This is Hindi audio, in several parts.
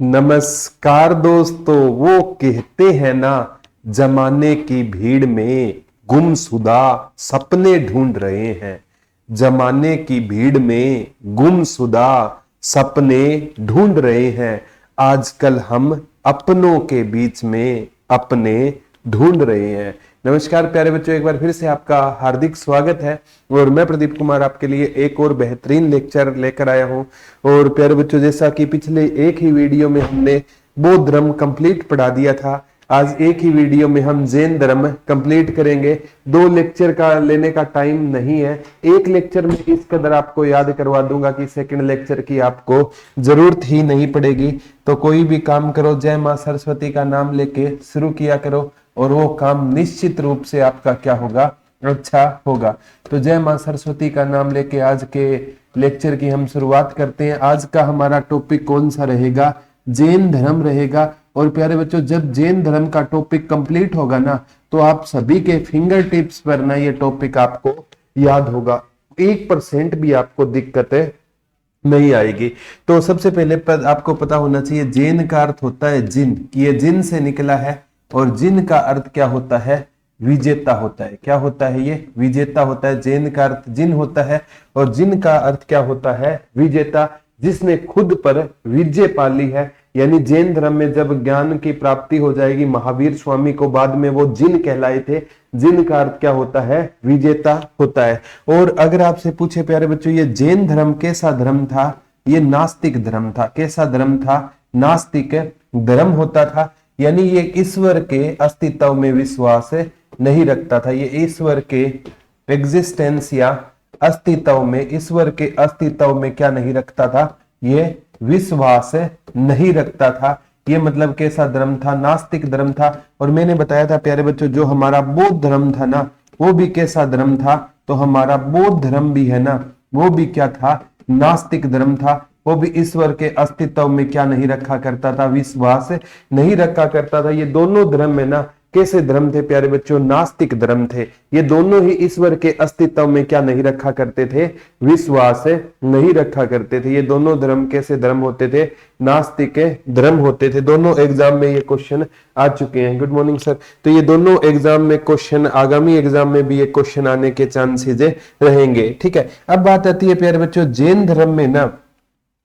नमस्कार दोस्तों। वो कहते हैं ना, जमाने की भीड़ में गुमशुदा सपने ढूंढ रहे हैं। जमाने की भीड़ में गुमशुदा सपने ढूंढ रहे हैं। आजकल हम अपनों के बीच में अपने ढूंढ रहे हैं। नमस्कार प्यारे बच्चों, एक बार फिर से आपका हार्दिक स्वागत है और मैं प्रदीप कुमार आपके लिए एक और बेहतरीन लेक्चर लेकर आया हूं। और प्यारे बच्चों, जैसा कि पिछले एक ही वीडियो में हमने बौद्ध धर्म कंप्लीट पढ़ा दिया था, आज एक ही वीडियो में हम जैन धर्म कंप्लीट करेंगे। दो लेक्चर का लेने का टाइम नहीं है, एक लेक्चर में इस कदर आपको याद करवा दूंगा कि सेकंड लेक्चर की आपको जरूरत ही नहीं पड़ेगी। तो कोई भी काम करो, जय मां सरस्वती का नाम लेके शुरू किया करो और वो काम निश्चित रूप से आपका क्या होगा, अच्छा होगा। तो जय मां सरस्वती का नाम लेके आज के लेक्चर की हम शुरुआत करते हैं। आज का हमारा टॉपिक कौन सा रहेगा? जैन धर्म रहेगा। और प्यारे बच्चों, जब जैन धर्म का टॉपिक कंप्लीट होगा ना, तो आप सभी के फिंगर टिप्स पर ना ये टॉपिक आपको याद होगा, 1% भी आपको दिक्कतें नहीं आएगी। तो सबसे पहले आपको पता होना चाहिए, जैन का अर्थ होता है जिन, कि ये जिन से निकला है। और जिन का अर्थ क्या होता है? विजेता होता है। क्या होता है? ये विजेता होता है। जैन का अर्थ जिन होता है और जिन का अर्थ क्या होता है? विजेता, जिसने खुद पर विजय पाली है। यानी जैन धर्म में जब ज्ञान की प्राप्ति हो जाएगी महावीर स्वामी को, बाद में वो जिन कहलाए थे। जिन का अर्थ क्या होता है? विजेता होता है। और अगर आपसे पूछे प्यारे बच्चों, ये जैन धर्म कैसा धर्म था? ये नास्तिक धर्म था। कैसा धर्म था? नास्तिक धर्म होता था। यानी ये ईश्वर के अस्तित्व में विश्वास नहीं रखता था। ये ईश्वर के एग्जिस्टेंस या अस्तित्व में, ईश्वर के अस्तित्व में क्या नहीं रखता था? ये विश्वास नहीं रखता था। ये मतलब कैसा धर्म था? नास्तिक धर्म था। और मैंने बताया था प्यारे बच्चों, जो हमारा बौद्ध धर्म था ना, वो भी कैसा धर्म था? तो हमारा बौद्ध धर्म भी है ना, वो भी क्या था? नास्तिक धर्म था। वो भी ईश्वर के अस्तित्व में क्या नहीं रखा करता था? विश्वास नहीं रखा करता था। ये दोनों धर्म में ना कैसे धर्म थे प्यारे बच्चों? नास्तिक धर्म थे। ये दोनों ही ईश्वर के अस्तित्व में क्या नहीं रखा करते थे? विश्वास नहीं रखा करते थे। ये दोनों धर्म कैसे धर्म होते थे? नास्तिक धर्म होते थे। दोनों एग्जाम में ये क्वेश्चन आ चुके हैं। Good morning sir. तो ये दोनों एग्जाम में क्वेश्चन, आगामी एग्जाम में भी ये क्वेश्चन आने के चांसेस रहेंगे। ठीक है, अब बात आती है प्यारे बच्चों, जैन धर्म में ना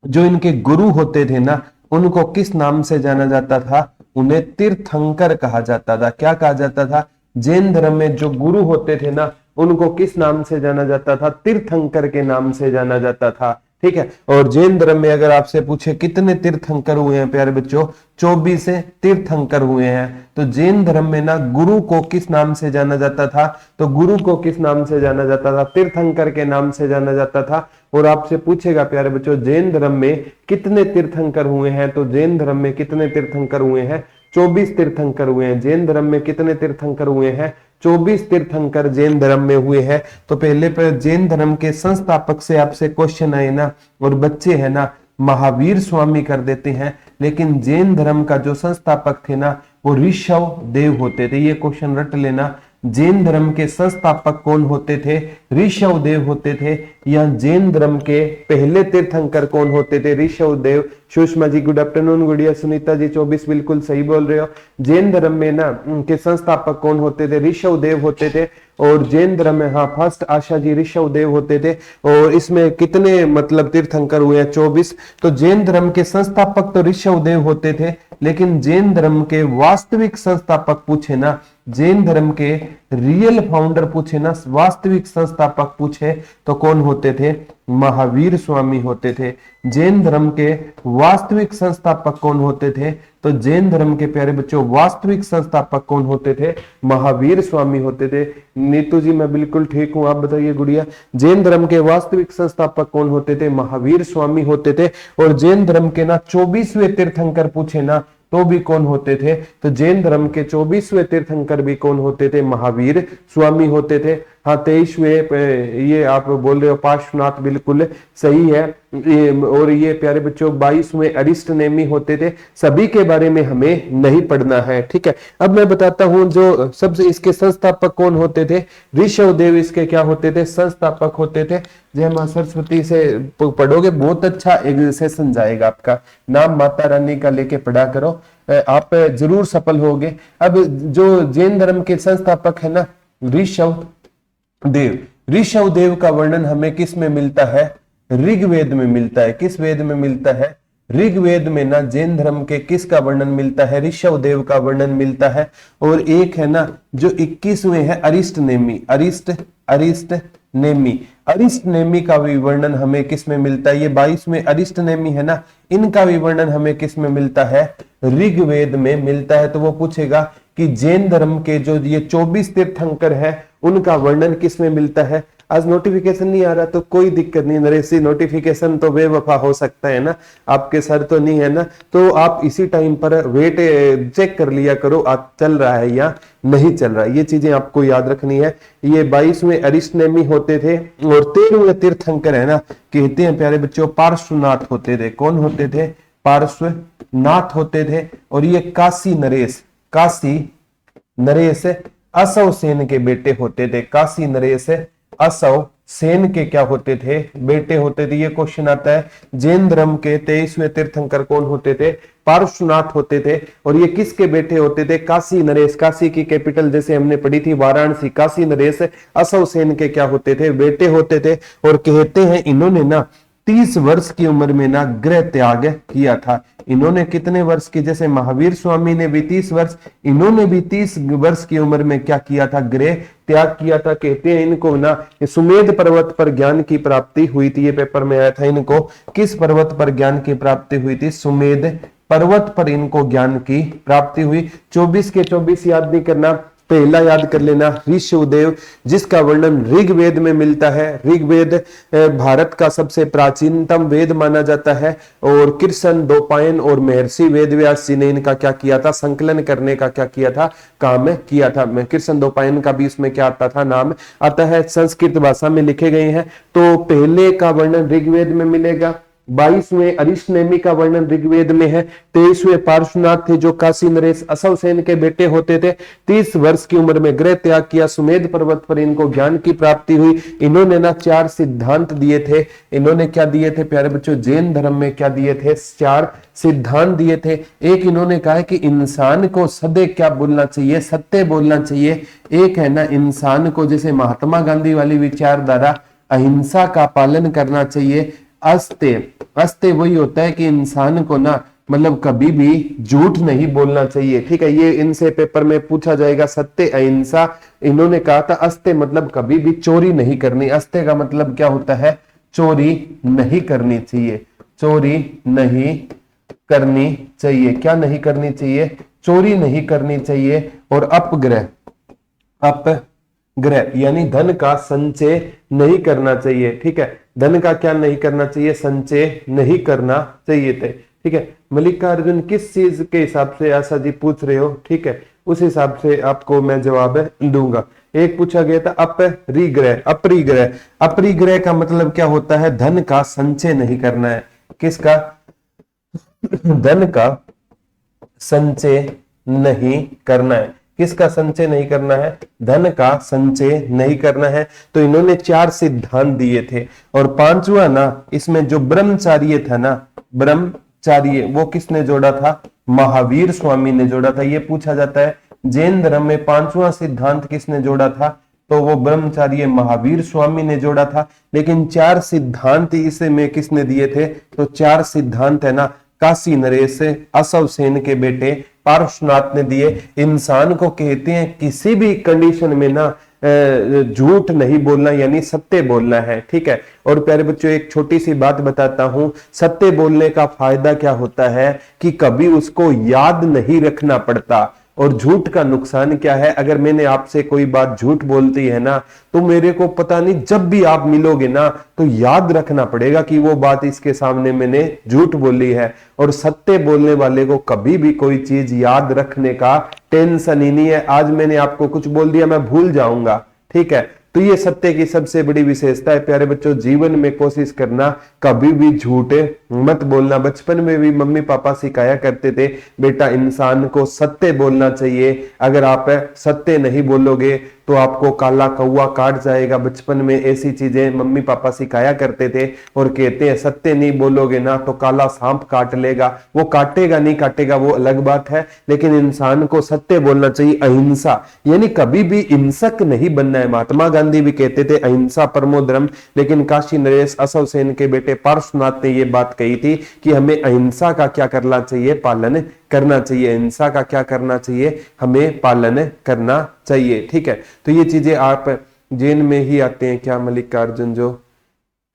जो इनके गुरु होते थे ना, उनको किस नाम से जाना जाता था? उन्हें तीर्थंकर कहा जाता था। क्या कहा जाता था? जैन धर्म में जो गुरु होते थे ना, उनको किस नाम से जाना जाता था? तीर्थंकर के नाम से जाना जाता था। ठीक है। और जैन धर्म में अगर आपसे पूछे कितने तीर्थंकर हुए हैं प्यारे बच्चों? 24 तीर्थंकर हुए हैं। तो जैन धर्म में ना गुरु को किस नाम से जाना जाता था? तो गुरु को किस नाम से जाना जाता था? तीर्थंकर के नाम से जाना जाता था। और आपसे पूछेगा प्यारे बच्चों, जैन धर्म में कितने तीर्थंकर हुए हैं? तो जैन धर्म में कितने तीर्थंकर हुए हैं? 24 तीर्थंकर हुए हैं। जैन धर्म में कितने तीर्थंकर हुए हैं? 24 तीर्थंकर जैन धर्म में हुए हैं। तो पहले पर जैन धर्म के संस्थापक से आपसे क्वेश्चन आए ना, और बच्चे है ना महावीर स्वामी कर देते हैं, लेकिन जैन धर्म का जो संस्थापक थे ना, वो ऋषभ देव होते थे। ये क्वेश्चन रट लेना। जैन धर्म के संस्थापक कौन होते थे? ऋषभ देव होते थे। या जैन धर्म के पहले तीर्थंकर कौन होते थे? ऋषभ देव। Sushma ji good afternoon. गुड़िया सुनीता जी 24 बिल्कुल सही बोल रहे हो। जैन धर्म में ना उनके संस्थापक कौन होते थे? ऋषभ देव होते थे। और जैन धर्म में हाँ फर्स्ट आशा जी ऋषभ देव होते थे। और इसमें कितने मतलब तीर्थंकर हुए हैं? 24। तो जैन धर्म के संस्थापक तो ऋषभ देव होते थे, लेकिन जैन धर्म के वास्तविक संस्थापक पूछे ना, जैन धर्म के रियल फाउंडर पूछे ना, वास्तविक संस्थापक पूछे तो कौन होते थे? महावीर स्वामी होते थे। जैन धर्म के वास्तविक संस्थापक कौन होते थे? तो जैन धर्म के प्यारे बच्चों वास्तविक संस्थापक कौन होते थे? महावीर स्वामी होते थे। नीतू जी मैं बिल्कुल ठीक हूं, आप बताइए गुड़िया। जैन धर्म के वास्तविक संस्थापक कौन होते थे? महावीर स्वामी होते थे। और जैन धर्म के ना 24वें तीर्थंकर पूछे ना, तो भी कौन होते थे? तो जैन धर्म के 24वें तीर्थंकर भी कौन होते थे? महावीर स्वामी होते थे। हाँ 23वें ये आप बोल रहे हो पार्श्वनाथ, बिल्कुल सही है। और ये प्यारे बच्चों 22वें अरिस्टनेमी होते थे। सभी के बारे में हमें नहीं पढ़ना है, ठीक है। अब मैं बताता हूं जो सबसे इसके संस्थापक कौन होते थे। ऋषभदेव इसके क्या होते थे, संस्थापक होते थे। जय मां सरस्वती से पढ़ोगे बहुत अच्छा एक सेशन जाएगा आपका। नाम माता रानी का लेके पढ़ा करो, आप जरूर सफल होगे। अब जो जैन धर्म के संस्थापक है ना ऋषभदेव, ऋषभदेव का वर्णन हमें किस में मिलता है, ऋग्वेद में मिलता है। किस वेद में मिलता है, ऋग्वेद में ना जैन धर्म के किसका वर्णन मिलता है, ऋषभदेव का वर्णन मिलता है। और एक है ना जो 21वें है अरिस्टनेमी, अरिस्टनेमी का भी वर्णन हमें किस में मिलता है। ये 22वें अरिस्टनेमी है ना, इनका भी वर्णन हमें किस में मिलता है, ऋग्वेद में मिलता है। तो वो पूछेगा कि जैन धर्म के जो ये 24 तीर्थंकर है उनका वर्णन किस में मिलता है। आज नोटिफिकेशन नहीं आ रहा तो कोई दिक्कत नहीं नरेश, नोटिफिकेशन तो बेवफा हो सकता है ना, आपके सर तो नहीं है ना, तो आप इसी टाइम पर वेट चेक कर लिया करो आप चल रहा है या नहीं चल रहा है। ये चीजें आपको याद रखनी है। ये 22वें अरिस्टनेमी होते थे। और 13वें तीर्थंकर है ना, कहते हैं प्यारे बच्चों पार्श्वनाथ होते थे। कौन होते थे, पार्श्वनाथ होते थे। और ये काशी नरेश असव सेन के बेटे होते थे। काशी नरेश असव सेन के क्या होते थे, बेटे होते थे। ये क्वेश्चन आता है। जैन धर्म के 23वें तीर्थंकर कौन होते थे, पार्श्वनाथ होते थे। और ये किसके बेटे होते थे, काशी नरेश। काशी की कैपिटल जैसे हमने पढ़ी थी वाराणसी, काशी नरेश असव सेन के क्या होते थे, बेटे होते थे। और कहते हैं इन्होंने ना 30 वर्ष की उम्र में ना गृह त्याग किया था। इन्होंने कितने वर्ष की, जैसे महावीर स्वामी ने भी 30 वर्ष, इन्होंने भी 30 वर्ष की उम्र में क्या किया था, गृह त्याग किया था। कहते हैं इनको ना सुमेध पर्वत पर ज्ञान की प्राप्ति हुई थी। ये पेपर में आया था, इनको किस पर्वत पर ज्ञान की प्राप्ति हुई थी, सुमेध पर्वत पर इनको ज्ञान की प्राप्ति हुई। 24 के 24 याद नहीं करना, पहला याद कर लेना ऋषभदेव, जिसका वर्णन ऋग्वेद में मिलता है। ऋग्वेद भारत का सबसे प्राचीनतम वेद माना जाता है। और कृष्ण द्वैपायन और महर्षि वेदव्यास जी ने इनका क्या किया था, संकलन करने का क्या किया था, काम किया था। कृष्ण द्वैपायन का भी इसमें क्या आता था, नाम आता है। संस्कृत भाषा में लिखे गए हैं। तो पहले का वर्णन ऋग्वेद में मिलेगा। 22वें अरिस्टनेमी का वर्णन ऋग्वेद में है। 23वें पार्श्वनाथ थे जो काशी नरेश असव सेन के बेटे होते थे। 30 वर्ष की उम्र में गृह त्याग किया, सुमेध पर्वत पर इनको ज्ञान की प्राप्ति हुई। इन्होंने ना 4 सिद्धांत दिए थे। इन्होंने क्या दिए थे प्यारे बच्चों, जैन धर्म में क्या दिए थे, 4 सिद्धांत दिए थे। एक इन्होंने कहा है कि इंसान को सदैव क्या बोलना चाहिए, सत्य बोलना चाहिए। एक है ना इंसान को, जैसे महात्मा गांधी वाली विचारधारा, अहिंसा का पालन करना चाहिए। अस्ते वही होता है कि इंसान को ना मतलब कभी भी झूठ नहीं बोलना चाहिए, ठीक है। ये इनसे पेपर में पूछा जाएगा, सत्य अहिंसा। इन्होंने कहा था अस्ते मतलब कभी भी चोरी नहीं करनी। अस्ते का मतलब क्या होता है, चोरी नहीं करनी चाहिए, चोरी नहीं करनी चाहिए। क्या नहीं करनी चाहिए, चोरी नहीं करनी चाहिए। और अपग्रह यानी धन का संचय नहीं करना चाहिए, ठीक है। धन का क्या नहीं करना चाहिए, संचय नहीं करना चाहिए थे, ठीक है। मल्लिकार्जुन किस चीज के हिसाब से आशा जी पूछ रहे हो, ठीक है, उस हिसाब से आपको मैं जवाब दूंगा। एक पूछा गया था अपरिग्रह का मतलब क्या होता है, धन का संचय नहीं करना है। किसका, धन का संचय नहीं करना है। किसका संचय नहीं करना है, धन का संचय नहीं करना है। तो इन्होंने 4 सिद्धांत दिए थे। और 5वां ना इसमें जो ब्रह्मचार्य था ना, ब्रह्मचार्य वो किसने जोड़ा था, महावीर स्वामी ने जोड़ा था। ये पूछा जाता है जैन धर्म में 5वां सिद्धांत किसने जोड़ा था, तो वो ब्रह्मचार्य महावीर स्वामी ने जोड़ा था। लेकिन 4 सिद्धांत इसमें किसने दिए थे, तो 4 सिद्धांत है ना काशी नरेश असव सेन के बेटे पार्श्वनाथ ने दिए। इंसान को कहते हैं किसी भी कंडीशन में ना झूठ नहीं बोलना, यानी सत्य बोलना है, ठीक है। और प्यारे बच्चों एक छोटी सी बात बताता हूं, सत्य बोलने का फायदा क्या होता है कि कभी उसको याद नहीं रखना पड़ता। और झूठ का नुकसान क्या है, अगर मैंने आपसे कोई बात झूठ बोलती है ना, तो मेरे को पता नहीं जब भी आप मिलोगे ना तो याद रखना पड़ेगा कि वो बात इसके सामने मैंने झूठ बोली है। और सत्य बोलने वाले को कभी भी कोई चीज याद रखने का टेंशन ही नहीं है। आज मैंने आपको कुछ बोल दिया, मैं भूल जाऊंगा, ठीक है। तो ये सत्य की सबसे बड़ी विशेषता है प्यारे बच्चों। जीवन में कोशिश करना कभी भी झूठ मत बोलना। बचपन में भी मम्मी पापा सिखाया करते थे बेटा इंसान को सत्य बोलना चाहिए, अगर आप सत्य नहीं बोलोगे तो आपको काला कौवा काट जाएगा। बचपन में ऐसी चीजें मम्मी पापा सिखाया करते थे और कहते हैं सत्य नहीं बोलोगे ना तो काला सांप काट लेगा। वो काटेगा नहीं काटेगा वो अलग बात है, लेकिन इंसान को सत्य बोलना चाहिए। अहिंसा यानी कभी भी हिंसक नहीं बनना है। महात्मा गांधी भी कहते थे अहिंसा परमो धर्म, लेकिन काशी नरेश अशोक सेन के बेटे पार्श्वनाथ ने ये बात कही थी कि हमें अहिंसा का क्या करना चाहिए, पालन करना चाहिए। अहिंसा का क्या करना चाहिए, हमें पालन करना चाहिए। ठीक है, तो ये चीजें आप जैन में ही आते हैं क्या मल्लिकार्जुन जो,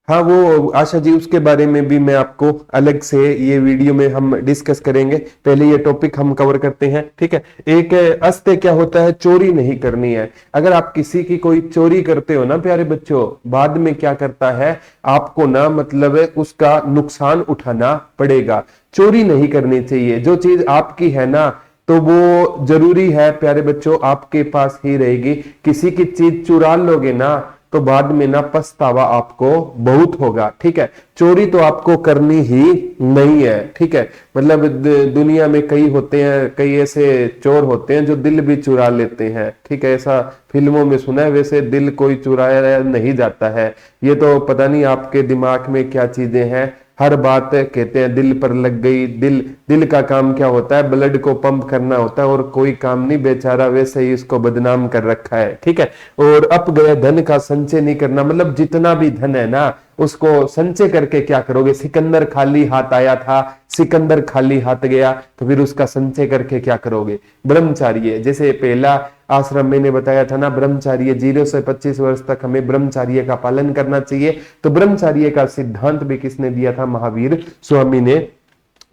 हाँ वो आशा जी, उसके बारे में भी मैं आपको अलग से ये वीडियो में हम डिस्कस करेंगे। पहले ये टॉपिक हम कवर करते हैं। ठीक है, एक अस्त्य क्या होता है, चोरी नहीं करनी है। अगर आप किसी की कोई चोरी करते हो ना प्यारे बच्चों, बाद में क्या करता है आपको ना मतलब उसका नुकसान उठाना पड़ेगा। चोरी नहीं करनी चाहिए। जो चीज आपकी है ना तो वो जरूरी है प्यारे बच्चों आपके पास ही रहेगी। किसी की चीज चुरा लोगे ना तो बाद में ना पछतावा आपको बहुत होगा। ठीक है, चोरी तो आपको करनी ही नहीं है। ठीक है, मतलब दुनिया में कई होते हैं, कई ऐसे चोर होते हैं जो दिल भी चुरा लेते हैं। ठीक है, ऐसा फिल्मों में सुना है। वैसे दिल कोई चुराया नहीं जाता है, ये तो पता नहीं आपके दिमाग में क्या चीजें हैं। हर बात कहते हैं दिल पर लग गई। दिल का काम क्या होता है, ब्लड को पंप करना होता है और कोई काम नहीं, बेचारा वैसे ही इसको बदनाम कर रखा है। ठीक है, और अप गए धन का संचय नहीं करना, मतलब जितना भी धन है ना उसको संचय करके क्या करोगे। सिकंदर खाली हाथ आया था, सिकंदर खाली हाथ गया, तो फिर उसका संचय करके क्या करोगे। ब्रह्मचार्य, जैसे पहला आश्रम मैंने बताया था ना, ब्रह्मचार्य 0 से 25 वर्ष तक हमें ब्रह्मचार्य का पालन करना चाहिए। तो ब्रह्मचार्य का सिद्धांत भी किसने दिया था, महावीर स्वामी ने।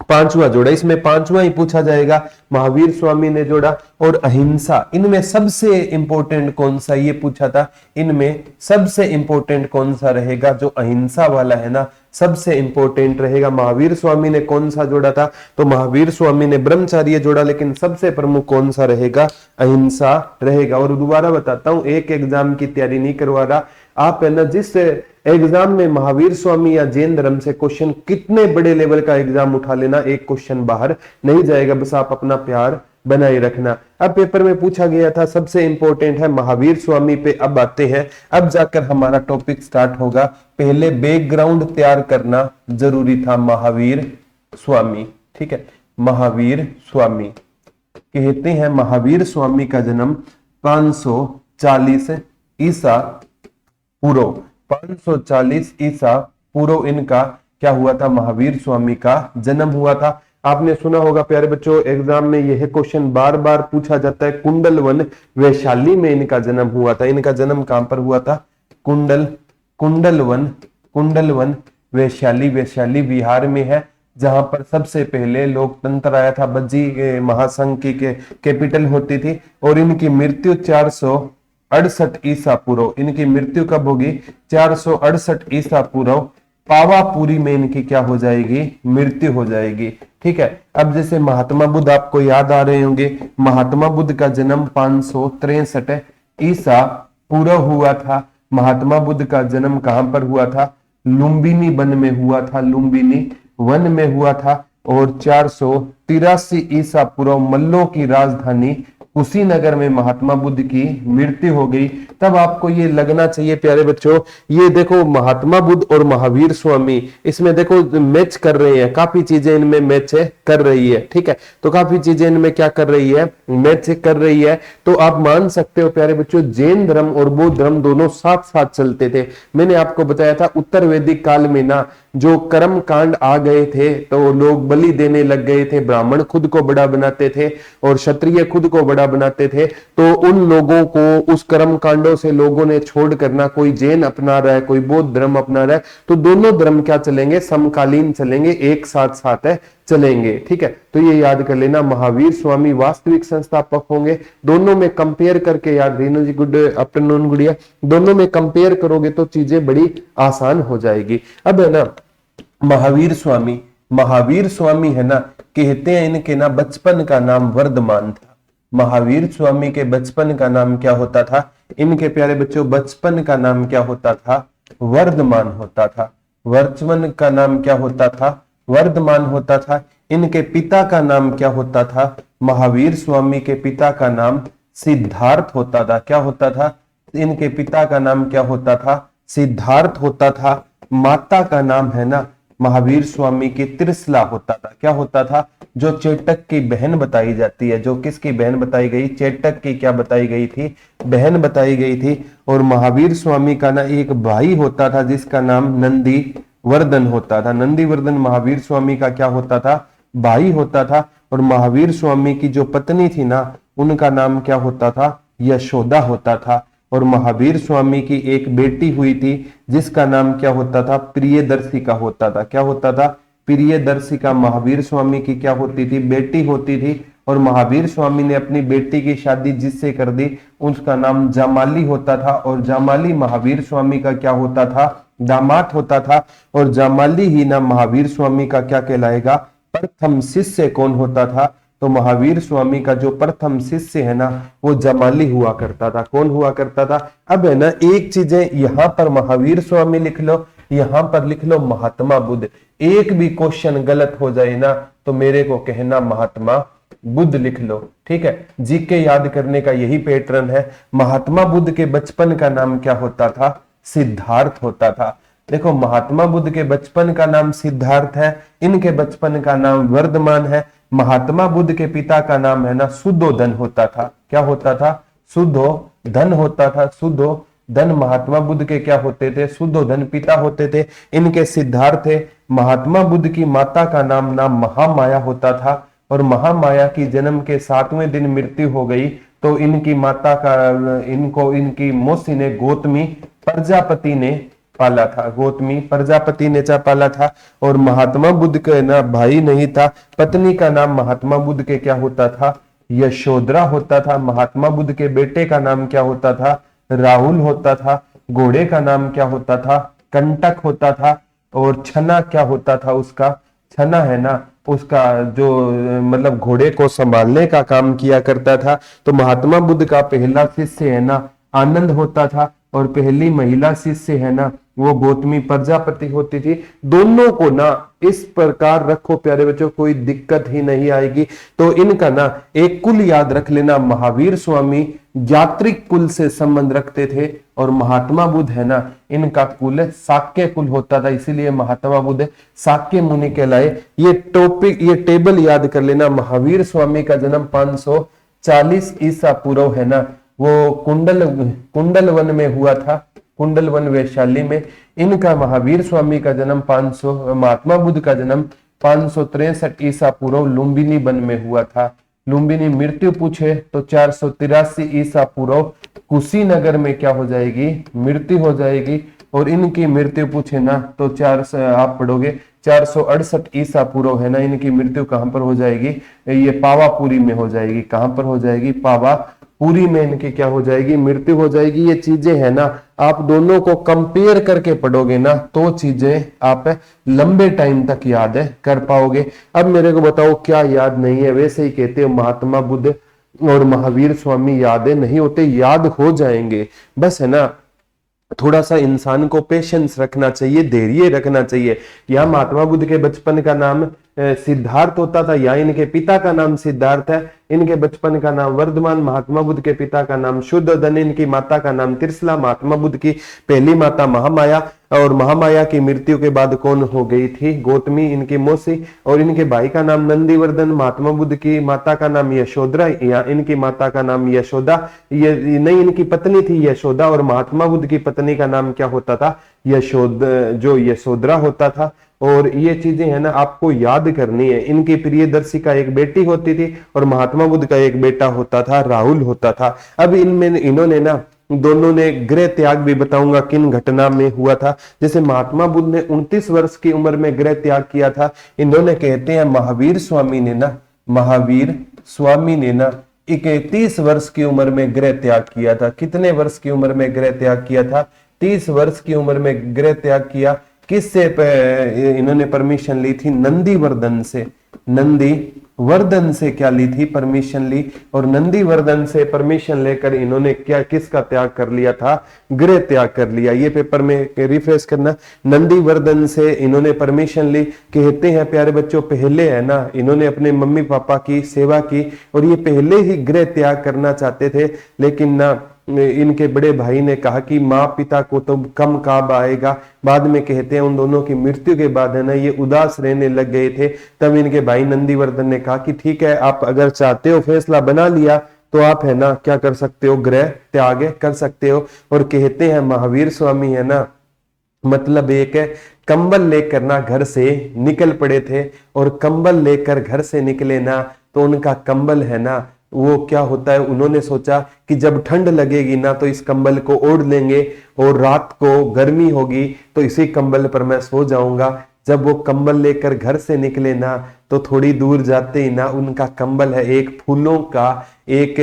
पांचवा जोड़ा, इसमें पांचवा ही पूछा जाएगा, महावीर स्वामी ने जोड़ा। और अहिंसा, इनमें सबसे इंपॉर्टेंट कौन सा, ये पूछा था, इनमें सबसे इंपॉर्टेंट कौन सा रहेगा, जो अहिंसा वाला है ना सबसे इंपॉर्टेंट रहेगा। महावीर स्वामी ने कौन सा जोड़ा था, तो महावीर स्वामी ने ब्रह्मचार्य जोड़ा, लेकिन सबसे प्रमुख कौन सा रहेगा, अहिंसा रहेगा। और दोबारा बताता हूं, एक एग्जाम की तैयारी नहीं करवा रहा, आप है ना जिस एग्जाम में महावीर स्वामी या जैन धर्म से क्वेश्चन, कितने बड़े लेवल का एग्जाम उठा लेना, एक क्वेश्चन बाहर नहीं जाएगा, बस आप अपना प्यार बनाए रखना। अब पेपर में पूछा गया था, सबसे इंपॉर्टेंट है महावीर स्वामी पे। अब आते हैं, अब जाकर हमारा टॉपिक स्टार्ट होगा। पहले बैकग्राउंड तैयार करना जरूरी था, महावीर स्वामी। ठीक है, महावीर स्वामी कहते हैं, महावीर स्वामी का जन्म 540 ईसा पूर्व, 540 ईसा पूर्व इनका क्या हुआ था, महावीर स्वामी का जन्म हुआ था। आपने सुना होगा प्यारे बच्चों, एग्जाम में यह क्वेश्चन बार बार पूछा जाता है, कुंडलवन वैशाली में इनका जन्म हुआ था। इनका जन्म कहां पर हुआ था, कुंडलवन वैशाली बिहार में है, जहां पर सबसे पहले लोकतंत्र आया था। बज्जी महासंघ की कैपिटल होती थी। और इनकी मृत्यु 468 ईसा पूर्व, इनकी मृत्यु कब होगी, 468 ईसा पूर्व पावापुरी में इनकी क्या हो जाएगी, मृत्यु हो जाएगी। ठीक है, अब जैसे महात्मा बुद्ध आपको याद आ रहे होंगे, महात्मा बुद्ध का जन्म 563 ईसा पूर्व हुआ था। महात्मा बुद्ध का जन्म कहां पर हुआ था, लुम्बिनी वन में हुआ था, लुम्बिनी वन में हुआ था। और 483 ईसा पूर्व मल्लों की राजधानी कुशीनगर में महात्मा बुद्ध की मृत्यु हो गई। तब आपको ये लगना चाहिए प्यारे बच्चों, ये देखो महात्मा बुद्ध और महावीर स्वामी इसमें देखो मैच कर रहे हैं, काफी चीजें इनमें मैच कर रही है। ठीक है, तो काफी चीजें इनमें क्या कर रही है, मैच कर रही है। तो आप मान सकते हो प्यारे बच्चों, जैन धर्म और बौद्ध धर्म दोनों साथ साथ चलते थे। मैंने आपको बताया था उत्तर वैदिक काल में ना जो कर्म कांड आ गए थे तो लोग बलि देने लग गए थे, ब्राह्मण खुद को बड़ा बनाते थे और क्षत्रिय खुद को बड़ा बनाते थे। तो उन लोगों को, उस कर्म कांडों से लोगों ने छोड़ करना, कोई जैन अपना रहा है, कोई बौद्ध धर्म अपना रहा है, तो दोनों धर्म क्या चलेंगे, समकालीन चलेंगे, एक साथ साथ है चलेंगे। ठीक है, तो ये याद कर लेना, महावीर स्वामी वास्तविक संस्थापक होंगे। दोनों में कंपेयर करके याद, रीनू जी गुड आफ्टरनून गुड़िया, दोनों में कंपेयर करोगे तो चीजें बड़ी आसान हो जाएगी। अब है ना महावीर स्वामी है ना, कहते हैं इनके ना बचपन का नाम वर्धमान था। महावीर स्वामी के बचपन का नाम क्या होता था? इनके प्यारे बच्चों बचपन का नाम क्या होता था? वर्धमान होता था। बचपन का नाम क्या होता था? वर्धमान होता था। इनके पिता का नाम क्या होता था? महावीर स्वामी के पिता का नाम सिद्धार्थ होता था। क्या होता था? इनके पिता का नाम क्या होता था? सिद्धार्थ होता था। माता का नाम है ना महावीर स्वामी की त्रिशला होता था। क्या होता था? जो चेटक की बहन बताई जाती है। जो किसकी बहन बताई गई? चेटक की क्या बताई गई थी? बहन बताई गई थी। और महावीर स्वामी का ना एक भाई होता था जिसका नाम नंदी वर्धन होता था। नंदी वर्धन महावीर स्वामी का क्या होता था? भाई होता था। और महावीर स्वामी की जो पत्नी थी ना उनका नाम क्या होता था? यशोदा होता था। और महावीर स्वामी की एक बेटी हुई थी जिसका नाम क्या होता था? प्रियदर्शिका होता था। क्या होता था? प्रियदर्शिका महावीर स्वामी की क्या होती थी? बेटी होती थी। और महावीर स्वामी ने अपनी बेटी की शादी जिससे कर दी उसका नाम जामाली होता था। और जामाली महावीर स्वामी का क्या होता था? दामाद होता था। और जामाली ही ना महावीर स्वामी का क्या कहलाएगा? प्रथम शिष्य कौन होता था? तो महावीर स्वामी का जो प्रथम शिष्य है ना वो जमाली हुआ करता था। कौन हुआ करता था? अब है ना एक चीजें यहां पर महावीर स्वामी लिख लो, यहां पर लिख लो महात्मा बुद्ध। एक भी क्वेश्चन गलत हो जाए ना तो मेरे को कहना महात्मा बुद्ध लिख लो। ठीक है, जीके याद करने का यही पैटर्न है। महात्मा बुद्ध के बचपन का नाम क्या होता था? सिद्धार्थ होता था। देखो महात्मा बुद्ध के बचपन का नाम सिद्धार्थ है, इनके बचपन का नाम वर्धमान है। महात्मा बुद्ध के पिता का नाम है ना शुद्धोधन होता था। क्या होता था? शुद्धोधन होता था। शुद्धोधन महात्मा बुद्ध के क्या होते थे? शुद्धोधन पिता होते थे। इनके सिद्धार्थ थे। महात्मा बुद्ध की माता का नाम महामाया होता था। और महामाया की जन्म के 7वें दिन मृत्यु हो गई तो इनकी माता का इनकी मौसी ने गौतमी प्रजापति ने पाला था। गौतमी प्रजापति ने पाला था। और महात्मा बुद्ध का ना भाई नहीं था, पत्नी का नाम महात्मा बुद्ध के क्या होता था? यशोधरा होता था। महात्मा बुद्ध के बेटे का नाम क्या होता था? राहुल होता था। घोड़े का नाम क्या होता था? कंटक होता था। और छना क्या होता था? उसका छना है ना उसका जो मतलब घोड़े को संभालने का काम किया करता था। तो महात्मा बुद्ध का पहला शिष्य है ना आनंद होता था। और पहली महिला शिष्य है ना वो गौतमी प्रजापति होती थी। दोनों को ना इस प्रकार रखो प्यारे बच्चों, कोई दिक्कत ही नहीं आएगी। तो इनका ना एक कुल याद रख लेना, महावीर स्वामी यात्रिक कुल से संबंध रखते थे। और महात्मा बुद्ध है ना इनका कुल शाक्य कुल होता था, इसीलिए महात्मा बुद्ध शाक्य मुनि कहलाए। ये टॉपिक ये टेबल याद कर लेना। महावीर स्वामी का जन्म 540 ईसा पूर्व है ना वो कुंडल वन में हुआ था। कुंडल वन वैशाली में। इनका महावीर स्वामी का जन्म महात्मा बुद्ध का जन्म 563 ईसा पूर्व लुम्बिनी वन में हुआ था। लुम्बिनी मृत्यु पूछे तो 483 ईसा पूर्व कुशीनगर में क्या हो जाएगी? मृत्यु हो जाएगी। और इनकी मृत्यु पूछे ना तो आप पढ़ोगे 468 ईसा पूर्व है ना इनकी मृत्यु कहां पर हो जाएगी? ये पावापुरी में हो जाएगी। कहां पर हो जाएगी? पावापुरी में इनकी क्या हो जाएगी? मृत्यु हो जाएगी। ये चीजें है ना आप दोनों को कंपेयर करके पढ़ोगे ना तो चीजें आप लंबे टाइम तक याद कर पाओगे। अब मेरे को बताओ क्या याद नहीं है? वैसे ही कहते हो महात्मा बुद्ध और महावीर स्वामी यादें नहीं होते, याद हो जाएंगे। बस है ना थोड़ा सा इंसान को पेशेंस रखना चाहिए, धैर्य रखना चाहिए। यहाँ महात्मा बुद्ध के बचपन का नाम सिद्धार्थ होता था, या इनके पिता का नाम सिद्धार्थ है, इनके बचपन का नाम वर्धमान। महात्मा बुद्ध के पिता का नाम शुद्धोधन, इनकी माता का नाम त्रिशला। महात्मा बुद्ध की पहली माता महामाया, और महामाया की मृत्यु के बाद कौन हो गई थी? गौतमी इनकी मौसी। और इनके भाई का नाम नंदीवर्धन। महात्मा बुद्ध की माता का नाम यशोधरा, या इनकी माता का नाम यशोदा। ये नहीं इनकी पत्नी थी यशोदा, और महात्मा बुद्ध की पत्नी का नाम क्या होता था? यशोधरा होता था। और ये चीजें है ना आपको याद करनी है। इनकी प्रियदर्शी का एक बेटी होती थी और महात्मा बुद्ध का एक बेटा होता था, राहुल होता था। अब इनमें इन्होंने ना दोनों ने गृह त्याग भी बताऊंगा किन घटना में हुआ था। जैसे महात्मा बुद्ध ने 29 वर्ष की उम्र में गृह त्याग किया था। इन्होंने कहते हैं महावीर स्वामी ने ना 31 वर्ष की उम्र में गृह त्याग किया था। कितने वर्ष की उम्र में गृह त्याग किया था? 30 वर्ष की उम्र में गृह त्याग किया। किससे इन्होंने परमिशन ली थी? नंदीवर्धन से। वर्धन से क्या ली थी, परमिशन ली, और नंदी वर्धन से परमिशन लेकर इन्होंने क्या किसका त्याग कर लिया था, गृह त्याग कर लिया। ये पेपर में रिफ्रेश करना, नंदी वर्धन से इन्होंने परमिशन ली। कहते हैं प्यारे बच्चों पहले है ना इन्होंने अपने मम्मी पापा की सेवा की और ये पहले ही गृह त्याग करना चाहते थे, लेकिन ना इनके बड़े भाई ने कहा कि माँ पिता को तो कम काब आएगा। बाद में कहते हैं उन दोनों की मृत्यु के बाद है ना ये उदास रहने लग गए थे। तब इनके भाई नंदीवर्धन ने कहा कि ठीक है, आप अगर चाहते हो, फैसला बना लिया तो आप है ना क्या कर सकते हो, गृह त्याग कर सकते हो। और कहते हैं महावीर स्वामी है ना मतलब एक कंबल लेकर ना घर से निकल पड़े थे, और कंबल लेकर घर से निकले ना तो उनका कंबल है ना वो क्या होता है, उन्होंने सोचा कि जब ठंड लगेगी ना तो इस कंबल को ओढ़ लेंगे और रात को गर्मी होगी तो इसी कंबल पर मैं सो जाऊंगा। जब वो कंबल लेकर घर से निकले ना तो थोड़ी दूर जाते ही ना उनका कंबल है एक फूलों का, एक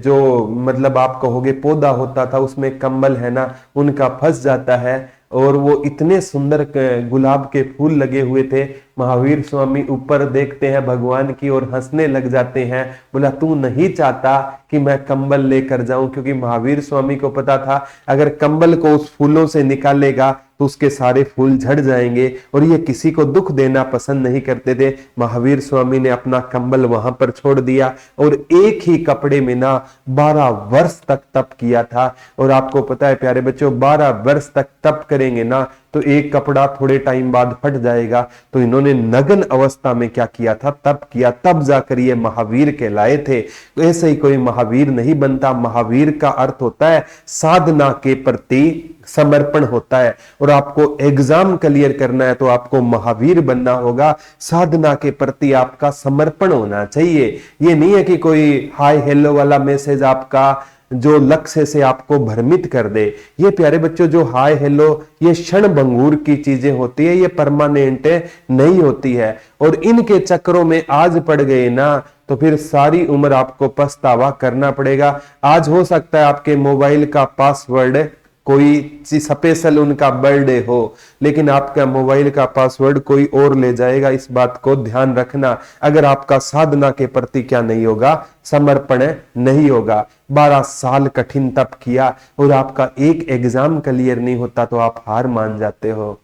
जो मतलब आप कहोगे पौधा होता था उसमें कंबल है ना उनका फंस जाता है, और वो इतने सुंदर गुलाब के फूल लगे हुए थे। महावीर स्वामी ऊपर देखते हैं भगवान की और हंसने लग जाते हैं। बोला तू नहीं चाहता कि मैं कंबल लेकर जाऊं, क्योंकि महावीर स्वामी को पता था अगर कंबल को उस फूलों से निकालेगा तो उसके सारे फूल झड़ जाएंगे, और ये किसी को दुख देना पसंद नहीं करते थे। महावीर स्वामी ने अपना कंबल वहां पर छोड़ दिया और एक ही कपड़े में ना 12 वर्ष तक तप किया था। और आपको पता है प्यारे बच्चों 12 वर्ष तक तप करेंगे ना तो एक कपड़ा थोड़े टाइम बाद फट जाएगा। तो इन्होंने नग्न अवस्था में क्या किया था, तप किया, तब जाकर ये महावीर कहलाए थे। तो ऐसे ही कोई महावीर नहीं बनता। महावीर का अर्थ होता है साधना के प्रति समर्पण होता है, और आपको एग्जाम क्लियर करना है तो आपको महावीर बनना होगा। साधना के प्रति आपका समर्पण होना चाहिए। ये नहीं है कि कोई हाय हेलो वाला मैसेज आपका जो लक्ष्य से आपको भ्रमित कर दे। ये प्यारे बच्चों जो हाय हेलो ये क्षण भंगुर की चीजें होती है, ये परमानेंट नहीं होती है, और इनके चक्रों में आज पड़ गए ना तो फिर सारी उम्र आपको पछतावा करना पड़ेगा। आज हो सकता है आपके मोबाइल का पासवर्ड कोई स्पेशल उनका बर्थडे हो, लेकिन आपका मोबाइल का पासवर्ड कोई और ले जाएगा। इस बात को ध्यान रखना। अगर आपका साधना के प्रति क्या नहीं होगा, समर्पण नहीं होगा। 12 साल कठिन तप किया और आपका एक एग्जाम क्लियर नहीं होता तो आप हार मान जाते हो।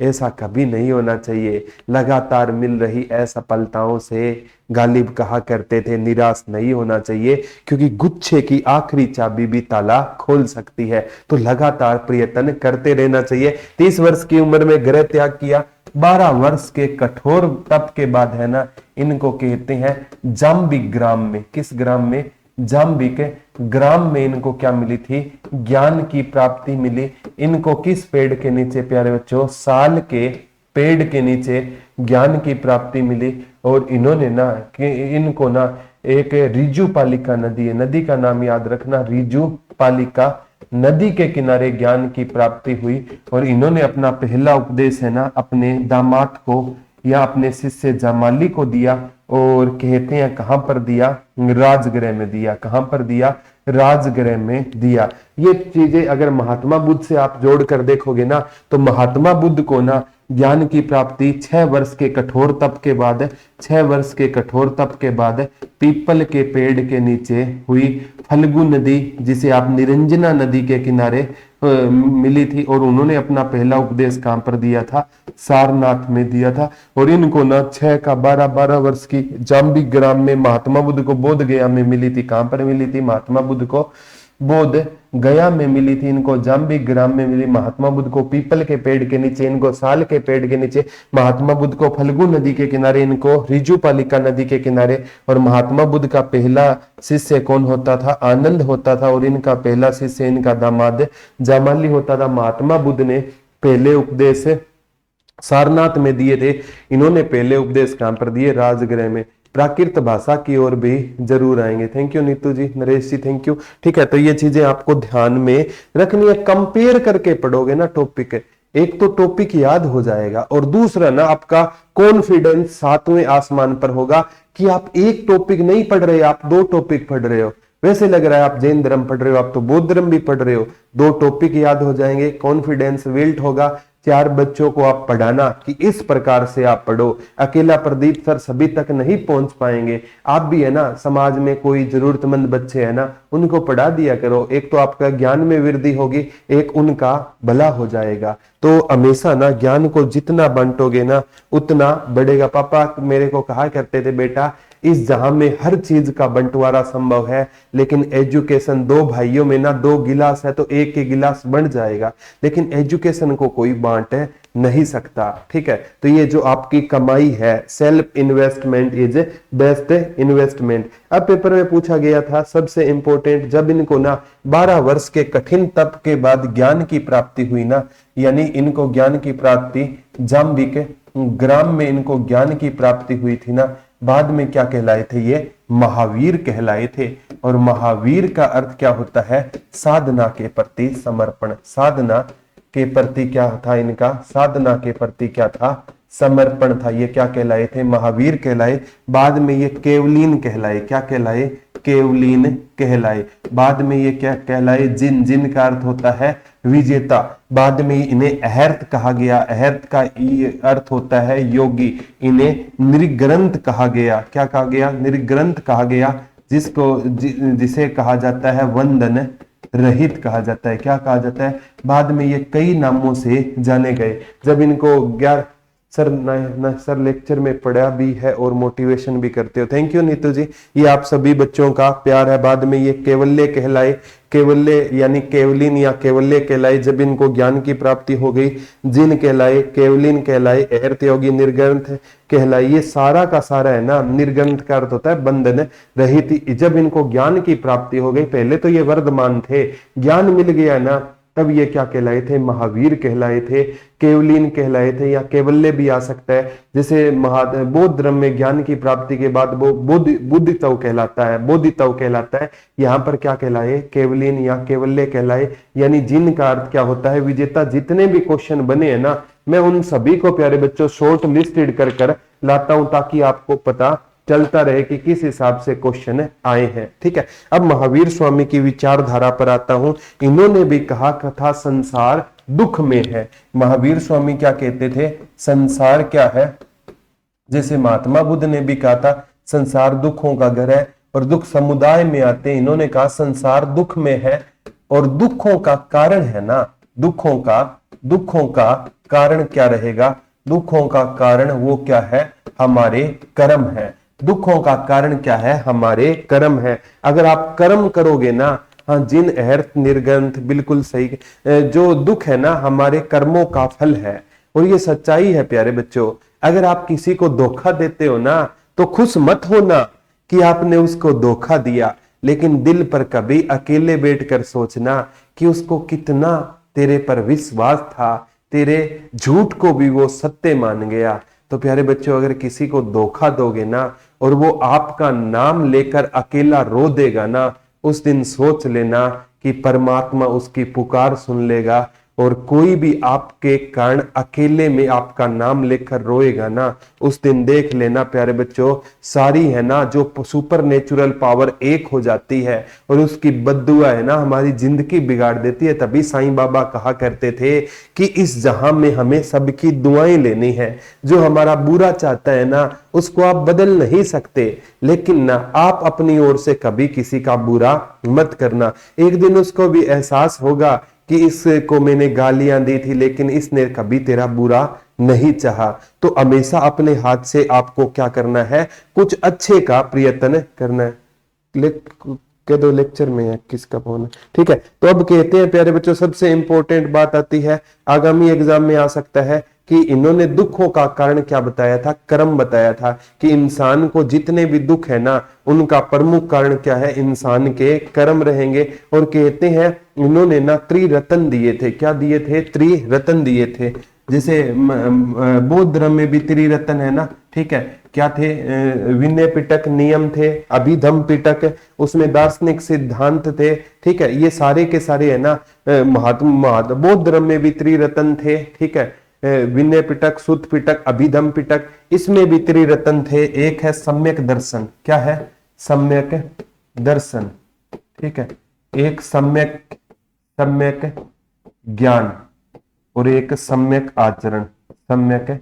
ऐसा कभी नहीं होना चाहिए। लगातार मिल रही असफलताओं से गालिब कहा करते थे निराश नहीं होना चाहिए, क्योंकि गुच्छे की आखिरी चाबी भी ताला खोल सकती है। तो लगातार प्रयत्न करते रहना चाहिए। 30 वर्ष की उम्र में गृह त्याग किया। 12 वर्ष के कठोर तप के बाद है ना इनको कहते हैं जाम्बिक ग्राम में, किस ग्राम में, जाम्बिक ग्राम में इनको क्या मिली थी, ज्ञान की प्राप्ति मिली। इनको किस पेड़ के नीचे प्यारे बच्चों, साल के पेड़ के नीचे ज्ञान की प्राप्ति मिली। और इन्होंने ना कि इनको ना एक रिजु पालिका नदी है, नदी का नाम याद रखना, रिजु पालिका नदी के किनारे ज्ञान की प्राप्ति हुई। और इन्होंने अपना पहला उपदेश है ना अपने दामाद को या अपने शिष्य जामाली को दिया, और कहते हैं कहां पर दिया, राजगृह में दिया। कहां पर दिया, राजगृह में दिया। ये चीजें अगर महात्मा बुद्ध से आप जोड़कर देखोगे ना तो महात्मा बुद्ध को ना ज्ञान की प्राप्ति 6 वर्ष के कठोर तप के बाद, 6 वर्ष के कठोर तप के बाद पीपल के पेड़ के नीचे हुई। फल्गु नदी जिसे आप निरंजना नदी के किनारे मिली थी, और उन्होंने अपना पहला उपदेश कहां पर दिया था, सारनाथ में दिया था। और इनको ना 6 का 12 वर्ष की जाम्बिक ग्राम में महात्मा बुद्ध को बोध गया में मिली थी। कहां पर मिली थी, महात्मा बुद्ध को बोध गया में मिली थी। इनको जाम्बिक ग्राम में मिली। महात्मा बुद्ध को पीपल के पेड़ के नीचे, इनको साल के पेड़ के नीचे। महात्मा बुद्ध को फल्गु नदी के किनारे, इनको रिजु पालिका नदी के किनारे। और महात्मा बुद्ध का पहला शिष्य कौन होता था, आनंद होता था, और इनका पहला शिष्य इनका दामाद जामाली होता था। महात्मा बुद्ध ने पहले उपदेश सारनाथ में दिए थे, इन्होंने पहले उपदेश कहां पर दिए, राजगृह में। प्राकृत भाषा की ओर भी जरूर आएंगे। Thank you Neetu ji, Naresh ji thank you. ठीक है, तो ये चीजें आपको ध्यान में रखनी है। कंपेयर करके पढ़ोगे ना टॉपिक, एक तो टॉपिक याद हो जाएगा, और दूसरा ना आपका कॉन्फिडेंस 7वें आसमान पर होगा कि आप एक टॉपिक नहीं पढ़ रहे, आप 2 टॉपिक पढ़ रहे हो। वैसे लग रहा है आप जैन धर्म पढ़ रहे हो, आप तो बौद्ध धर्म भी पढ़ रहे हो। 2 टॉपिक याद हो जाएंगे, कॉन्फिडेंस बिल्ट होगा, 4 बच्चों को आप पढ़ाना कि इस प्रकार से आप पढ़ो। अकेला प्रदीप सर सभी तक नहीं पहुंच पाएंगे, आप भी है ना समाज में कोई जरूरतमंद बच्चे है ना उनको पढ़ा दिया करो। एक तो आपका ज्ञान में वृद्धि होगी, एक उनका भला हो जाएगा। तो हमेशा ना ज्ञान को जितना बांटोगे ना उतना बढ़ेगा। पापा मेरे को कहा करते थे, बेटा इस जहां में हर चीज का बंटवारा संभव है, लेकिन एजुकेशन 2 भाइयों में ना 2 गिलास है तो एक ही गिलास बन जाएगा, लेकिन एजुकेशन को कोई बांट नहीं सकता। ठीक है, तो ये जो आपकी कमाई है, self investment is best investment. अब पेपर में पूछा गया था सबसे इंपॉर्टेंट, जब इनको ना 12 वर्ष के कठिन तप के बाद ज्ञान की प्राप्ति हुई ना, यानी इनको ज्ञान की प्राप्ति जाम्बिक ग्राम में इनको ज्ञान की प्राप्ति हुई थी ना, बाद में क्या कहलाए थे? ये महावीर कहलाए थे। और महावीर का अर्थ क्या होता है? साधना के प्रति समर्पण। साधना के प्रति क्या था इनका? साधना के प्रति क्या था? समर्पण था। ये क्या कहलाए थे? महावीर कहलाए। बाद में ये केवलीन कहलाए। क्या कहलाए? केवलीन कहलाए। बाद में ये क्या कहलाए? जिन। जिन का अर्थ होता है विजेता। बाद में इन्हें अहर्त कहा गया। अहर्त का अर्थ होता है योगी। इन्हें निर्ग्रंथ कहा गया। क्या कहा गया? निर्ग्रंथ कहा गया। जिसे कहा जाता है वंदन रहित कहा जाता है। क्या कहा जाता है? बाद में ये कई नामों से जाने गए। जब इनको 11 सर लेक्चर में पढ़ा भी है और मोटिवेशन भी करते हो। थैंक यू नीतू जी, ये आप सभी बच्चों का प्यार है। बाद में ये केवल्य कहलाए। केवल्य यानी केवलिन या केवल्य कहलाए जब इनको ज्ञान की प्राप्ति हो गई। जिन कहलाए, केवलिन कहलाए, अहर्त योगी, निर्ग्रंथ कहलाए। ये सारा का सारा है ना, निर्ग्रंथ का अर्थ होता है बंधन रहित। जब इनको ज्ञान की प्राप्ति हो गई, पहले तो ये वर्धमान थे, ज्ञान मिल गया ना, तब ये क्या कहलाए थे? महावीर कहलाए थे, केवलीन कहलाए थे, या केवल्य भी आ सकता है। जैसे बौद्ध धर्म में ज्ञान की प्राप्ति के बाद वो बुद्धित्व कहलाता है, बोधित्व कहलाता है। यहाँ पर क्या कहलाए? केवलीन या केवल्य कहलाए। यानी जिन का अर्थ क्या होता है? विजेता। जितने भी क्वेश्चन बने हैं ना, मैं उन सभी को प्यारे बच्चों शॉर्ट लिस्टेड कर लाता हूं, ताकि आपको पता चलता रहे कि किस हिसाब से क्वेश्चन आए हैं। ठीक है, अब महावीर स्वामी की विचारधारा पर आता हूं। इन्होंने भी कहा था संसार दुख में है। महावीर स्वामी क्या कहते थे? संसार क्या है? जैसे महात्मा बुद्ध ने भी कहा था संसार दुखों का घर है, और दुख समुदाय में आते हैं। इन्होंने कहा संसार दुख में है, और दुखों का कारण है ना, दुखों का कारण क्या रहेगा? दुखों का कारण वो क्या है? हमारे कर्म है। दुखों का कारण क्या है? हमारे कर्म है। अगर आप कर्म करोगे ना, हाँ, जिन अहर्त निर्ग्रंथ, बिल्कुल सही। जो दुख है ना हमारे कर्मों का फल है, और ये सच्चाई है प्यारे बच्चों। अगर आप किसी को धोखा देते हो ना, तो खुश मत होना कि आपने उसको धोखा दिया, लेकिन दिल पर कभी अकेले बैठकर सोचना कि उसको कितना तेरे पर विश्वास था, तेरे झूठ को भी वो सत्य मान गया। तो प्यारे बच्चों, अगर किसी को धोखा दोगे ना, और वो आपका नाम लेकर अकेला रो देगा ना, उस दिन सोच लेना कि परमात्मा उसकी पुकार सुन लेगा। और कोई भी आपके कारण अकेले में आपका नाम लेकर रोएगा ना, उस दिन देख लेना प्यारे बच्चों, सारी है ना जो सुपर नेचुरल पावर एक हो जाती है, और उसकी बद्दुआ है ना हमारी जिंदगी बिगाड़ देती है। तभी साईं बाबा कहा करते थे कि इस जहां में हमें सबकी दुआएं लेनी है। जो हमारा बुरा चाहता है ना, उसको आप बदल नहीं सकते, लेकिन ना आप अपनी ओर से कभी किसी का बुरा मत करना। एक दिन उसको भी एहसास होगा कि इसको मैंने गालियां दी थी, लेकिन इसने कभी तेरा बुरा नहीं चाहा। तो हमेशा अपने हाथ से आपको क्या करना है? कुछ अच्छे का प्रयत्न करना है। कह दो लेक्चर में है किसका फोन है? ठीक है, तो अब कहते हैं प्यारे बच्चों, सबसे इंपॉर्टेंट बात आती है, आगामी एग्जाम में आ सकता है कि इन्होंने दुखों का कारण क्या बताया था? कर्म बताया था कि इंसान को जितने भी दुख है ना, उनका प्रमुख कारण क्या है? इंसान के कर्म रहेंगे। और कहते हैं इन्होंने ना त्रिरत्न दिए थे। क्या दिए थे? त्रिरत्न दिए थे। जैसे बौद्ध धर्म में भी त्रिरत्न है ना, ठीक है। क्या थे? विनय पिटक नियम थे, अभिधम पिटक, उसमें दार्शनिक सिद्धांत थे, ठीक है। ये सारे के सारे है ना बौद्ध धर्म में भी त्रिरत्न थे, ठीक है। विनय पिटक, सुत पिटक, अभिधम पिटक, इसमें भी त्रिरत्न थे। एक है सम्यक दर्शन। क्या है? सम्यक दर्शन, ठीक है। एक सम्यक ज्ञान, और एक सम्यक आचरण। सम्यक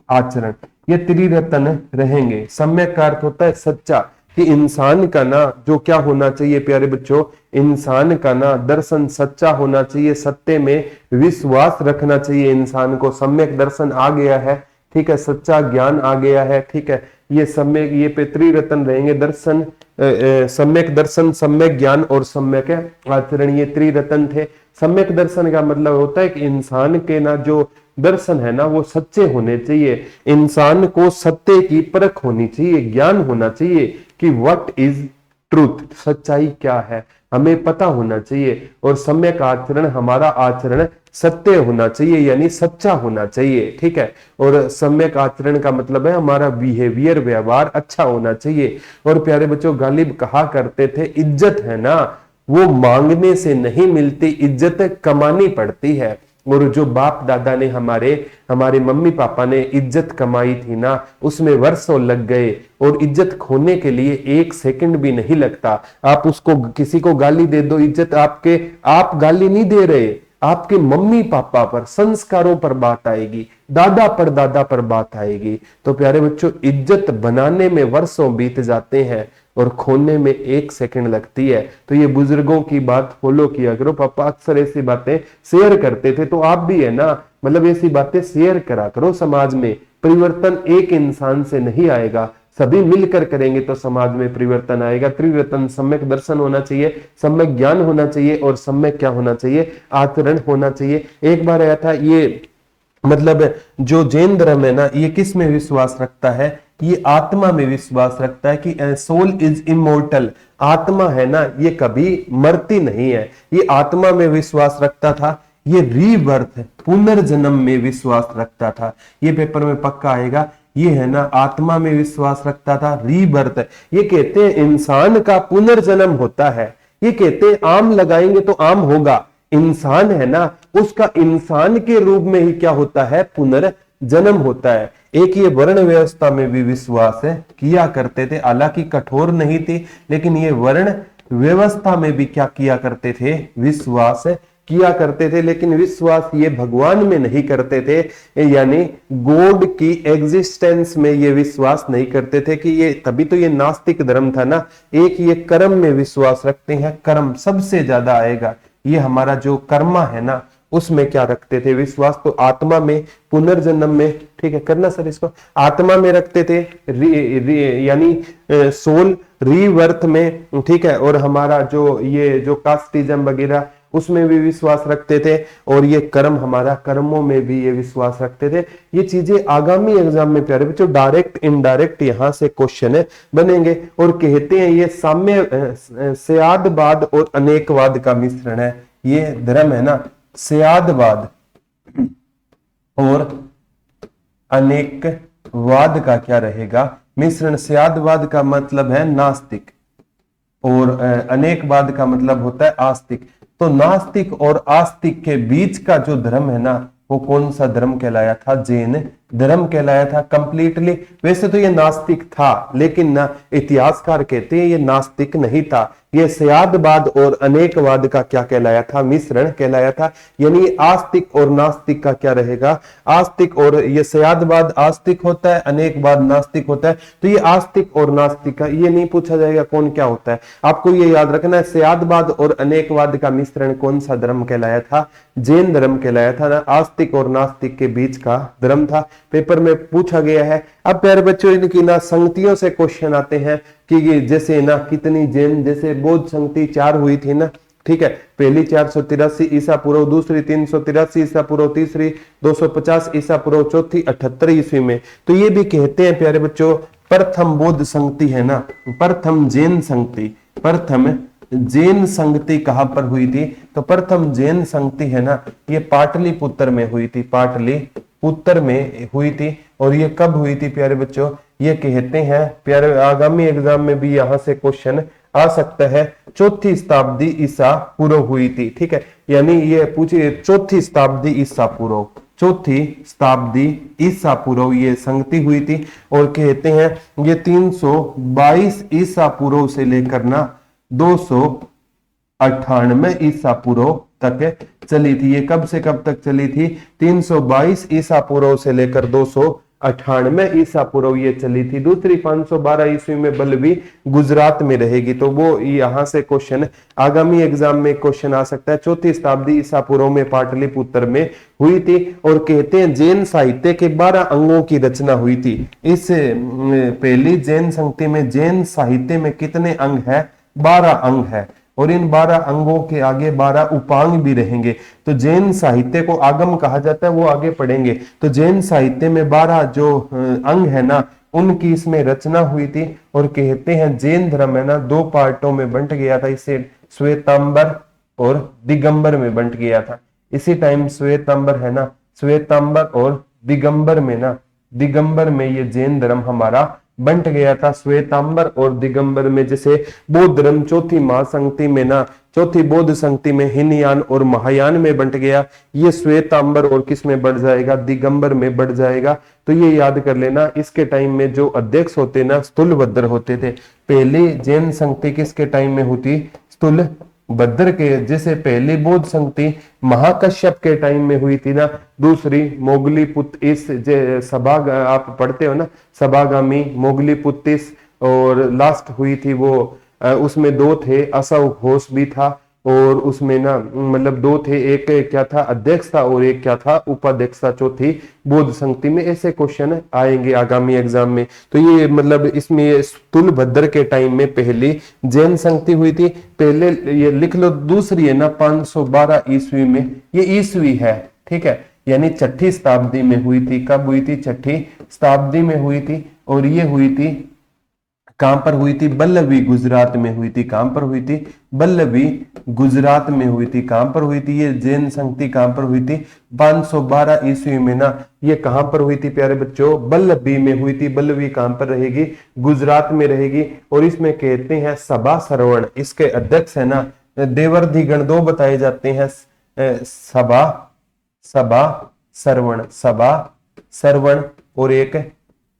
आचरण, ये त्रिरत्न रहेंगे। सम्यक का अर्थ होता है सच्चा, कि इंसान का ना जो क्या होना चाहिए प्यारे बच्चों, इंसान का ना दर्शन सच्चा होना चाहिए, सत्य में विश्वास रखना चाहिए इंसान को। सम्यक दर्शन आ गया है, ठीक है, सच्चा ज्ञान आ गया है, ठीक है, ये सम्यक, ये पे त्रिरत्न रहेंगे, दर्शन, सम्यक दर्शन, सम्यक ज्ञान और सम्यक आचरण, ये त्रिरत्न थे। सम्यक दर्शन का मतलब होता है कि इंसान के ना जो दर्शन है ना वो सच्चे होने चाहिए, इंसान को सत्य की परख होनी चाहिए, ज्ञान होना चाहिए कि व्हाट इज ट्रूथ, सच्चाई क्या है, हमें पता होना चाहिए। और सम्यक आचरण, हमारा आचरण सत्य होना चाहिए, यानी सच्चा होना चाहिए, ठीक है। और सम्यक आचरण का मतलब है हमारा बिहेवियर, व्यवहार अच्छा होना चाहिए। और प्यारे बच्चों, गालिब कहा करते थे, इज्जत है ना वो मांगने से नहीं मिलती, इज्जत कमानी पड़ती है। और जो बाप दादा ने हमारे मम्मी पापा ने इज्जत कमाई थी ना, उसमें वर्षों लग गए, और इज्जत खोने के लिए एक सेकंड भी नहीं लगता। आप उसको, किसी को गाली दे दो, इज्जत आप गाली नहीं दे रहे, आपके मम्मी पापा पर, संस्कारों पर बात आएगी, दादा पर दादा पर बात आएगी। तो प्यारे बच्चों, इज्जत बनाने में वर्षों बीत जाते हैं और खोने में एक सेकंड लगती है। तो ये बुजुर्गों की बात फॉलो किया करो। पापा अक्सर ऐसी बातें शेयर करते थे, तो आप भी है ना, मतलब ऐसी बातें शेयर करा करो। समाज में परिवर्तन एक इंसान से नहीं आएगा, सभी मिलकर करेंगे तो समाज में परिवर्तन आएगा। त्रिरत्न, सम्यक दर्शन होना चाहिए, सम्यक ज्ञान होना चाहिए, और सम्यक क्या होना चाहिए, आचरण होना चाहिए। एक बार आया था, ये मतलब जो जैन धर्म है ना, ये किस में विश्वास रखता है, ये आत्मा में विश्वास रखता है कि सोल इज इमोर्टल, आत्मा है ना ये कभी मरती नहीं है, ये आत्मा में विश्वास रखता था। ये रीबर्थ, पुनर्जन्म में विश्वास रखता था, ये पेपर में पक्का आएगा। ये है ना आत्मा में विश्वास रखता था, रीबर्थ। ये कहते हैं इंसान का पुनर्जन्म होता है, ये कहते हैं आम लगाएंगे तो आम होगा, इंसान है ना उसका इंसान के रूप में ही क्या होता है, पुनर्जन्म होता है। एक ये वर्ण व्यवस्था में भी विश्वास है किया करते थे, हालांकि कठोर नहीं थी, लेकिन ये वर्ण व्यवस्था में भी क्या किया करते थे, विश्वास किया करते थे। लेकिन विश्वास ये भगवान में नहीं करते थे, यानी गॉड की एग्जिस्टेंस में ये विश्वास नहीं करते थे, कि ये तभी तो ये नास्तिक धर्म था ना। एक ये कर्म में विश्वास रखते हैं, कर्म सबसे ज्यादा आएगा, ये हमारा जो कर्मा है ना उसमें क्या रखते थे विश्वास, तो आत्मा में, पुनर्जन्म में, ठीक है करना सर इसको, आत्मा में रखते थे, यानी सोल रीवर्थ में, ठीक है। और हमारा जो ये जो कास्टिज्म वगैरह उसमें भी विश्वास रखते थे, और ये कर्म, हमारा कर्मों में भी ये विश्वास रखते थे। ये चीजें आगामी एग्जाम में प्यारे बच्चों डायरेक्ट इनडायरेक्ट यहां से क्वेश्चन बनेंगे। और कहते हैं ये साम्य, स्यादवाद और अनेकवाद का मिश्रण है, ये धर्म है ना, स्यादवाद और अनेकवाद का क्या रहेगा, मिश्रण। स्यादवाद का मतलब है नास्तिक, और अनेकवाद का मतलब होता है आस्तिक। तो नास्तिक और आस्तिक के बीच का जो धर्म है ना, वो कौन सा धर्म कहलाया था, जैन धर्म कहलाया था कंप्लीटली। वैसे तो ये नास्तिक था, लेकिन ना इतिहासकार कहते हैं ये नास्तिक नहीं था, ये स्यादवाद और अनेकवाद का क्या कहलाया था, मिश्रण कहलाया था। यानी आस्तिक और नास्तिक का क्या रहेगा, आस्तिक, और ये स्यादवाद आस्तिक होता है, अनेकवाद नास्तिक होता है। तो ये आस्तिक और नास्तिक का ये नहीं पूछा जाएगा कौन क्या होता है, आपको ये याद रखना है। स्यादवाद और अनेकवाद का मिश्रण कौन सा धर्म कहलाया था, जैन धर्म कहलाया था ना। आस्तिक और नास्तिक के बीच का धर्म था, पेपर में पूछा गया है। अब प्यारे बच्चों इनकी ना संगतियों से क्वेश्चन आते हैं कि ये जैसे ना कितनी जैन, जैसे बौद्ध संगति 4 हुई थी ना, ठीक है, पहली 483 ईसा पूर्व, दूसरी 383 ईसा पूर्व, तीसरी 250 ईसा पूर्व, चौथी 78 ईस्वी में। तो ये भी कहते हैं प्यारे बच्चों प्रथम बौद्ध संगति है ना, प्रथम जैन संगति, प्रथम जैन संगति कहां पर हुई थी, तो प्रथम जैन संगति है ना ये पाटलिपुत्र में हुई थी, पाटलिपुत्र में हुई थी। और ये कब हुई थी प्यारे बच्चों, ये कहते हैं प्यारे, आगामी एग्जाम में भी यहां से क्वेश्चन आ सकता है, 4वीं शताब्दी ईसा पूर्व हुई थी, ठीक है। यानी ये पूछिए 4वीं शताब्दी ईसा पूर्व, 4वीं शताब्दी ईसा पूर्व ये संगति हुई थी। और कहते हैं ये 322 ईसा पूर्व से लेकर ना 298 ईसा पूर्व तक चली थी। ये कब से कब तक चली थी? 322 ईसा पूर्व से लेकर 298 ईसा पूर्व ये चली थी। दूसरी 512 ईस्वी में बल्लभी गुजरात में रहेगी। तो वो यहां से क्वेश्चन आगामी एग्जाम में क्वेश्चन आ सकता है। चौथी शताब्दी ईसा पूर्व में पाटलिपुत्र में हुई थी। और कहते हैं जैन साहित्य के 12 अंगों की रचना हुई थी। इस पहली जैन संगति में जैन साहित्य में कितने अंग है? 12 अंग है। और इन 12 अंगों के आगे 12 उपांग भी रहेंगे। तो जैन साहित्य को आगम कहा जाता है, वो आगे पढ़ेंगे। तो जैन साहित्य में 12 जो अंग है ना, उनकी इसमें रचना हुई थी। और कहते हैं जैन धर्म है ना 2 पार्टों में बंट गया था। इसे श्वेतांबर और दिगंबर में बंट गया था। इसी टाइम श्वेतांबर है ना, श्वेतांबर और दिगंबर में ना, दिगंबर में ये जैन धर्म हमारा बंट गया था। श्वेतांबर और दिगंबर में जैसे बौद्ध धर्म चौथी महासंगति में ना, चौथी बौद्ध संगति में हीनयान और महायान में बंट गया, ये श्वेतांबर और किस में बढ़ जाएगा? दिगंबर में बढ़ जाएगा। तो ये याद कर लेना। इसके टाइम में जो अध्यक्ष होते ना, स्थूलभद्र होते थे। पहली जैन संगति किसके टाइम में होती? स्थूलभद्र के। जैसे पहली बौद्ध संगति महाकश्यप के टाइम में हुई थी ना। दूसरी मोगलीपुत्र इस सभा आप पढ़ते हो ना, सभागामी मोगलीपुत्तिस। और लास्ट हुई थी वो उसमें 2 थे, असव घोष भी था। और उसमें ना मतलब 2 थे, एक क्या था? अध्यक्ष था और एक क्या था? उपाध्यक्ष था। चौथी बौद्ध संगति में ऐसे क्वेश्चन आएंगे आगामी एग्जाम में। तो ये मतलब इसमें स्थूलभद्र के टाइम में पहली जैन संगति हुई थी। पहले ये लिख लो। दूसरी है ना 512 ईस्वी में, ये ईस्वी है, ठीक है, यानी 6ठी शताब्दी में हुई थी। कब हुई थी? 6ठी शताब्दी में हुई थी। और ये हुई थी कहां पर हुई थी? बल्लभी गुजरात में हुई थी। कहां पर हुई थी? बल्लभी गुजरात में हुई थी। कहां पर हुई थी ये जैन संगति? कहां पर हुई थी? 512 ईस्वी में ना। ये कहां पर हुई थी प्यारे बच्चों? बल्लभी में हुई थी। बल्लभी कहां पर रहेगी? गुजरात में रहेगी। और इसमें कहते हैं सभा सरवण, इसके अध्यक्ष है ना देवर्धिगण 2 बताए जाते हैं। सभा सरवण, सभा सरवण और एक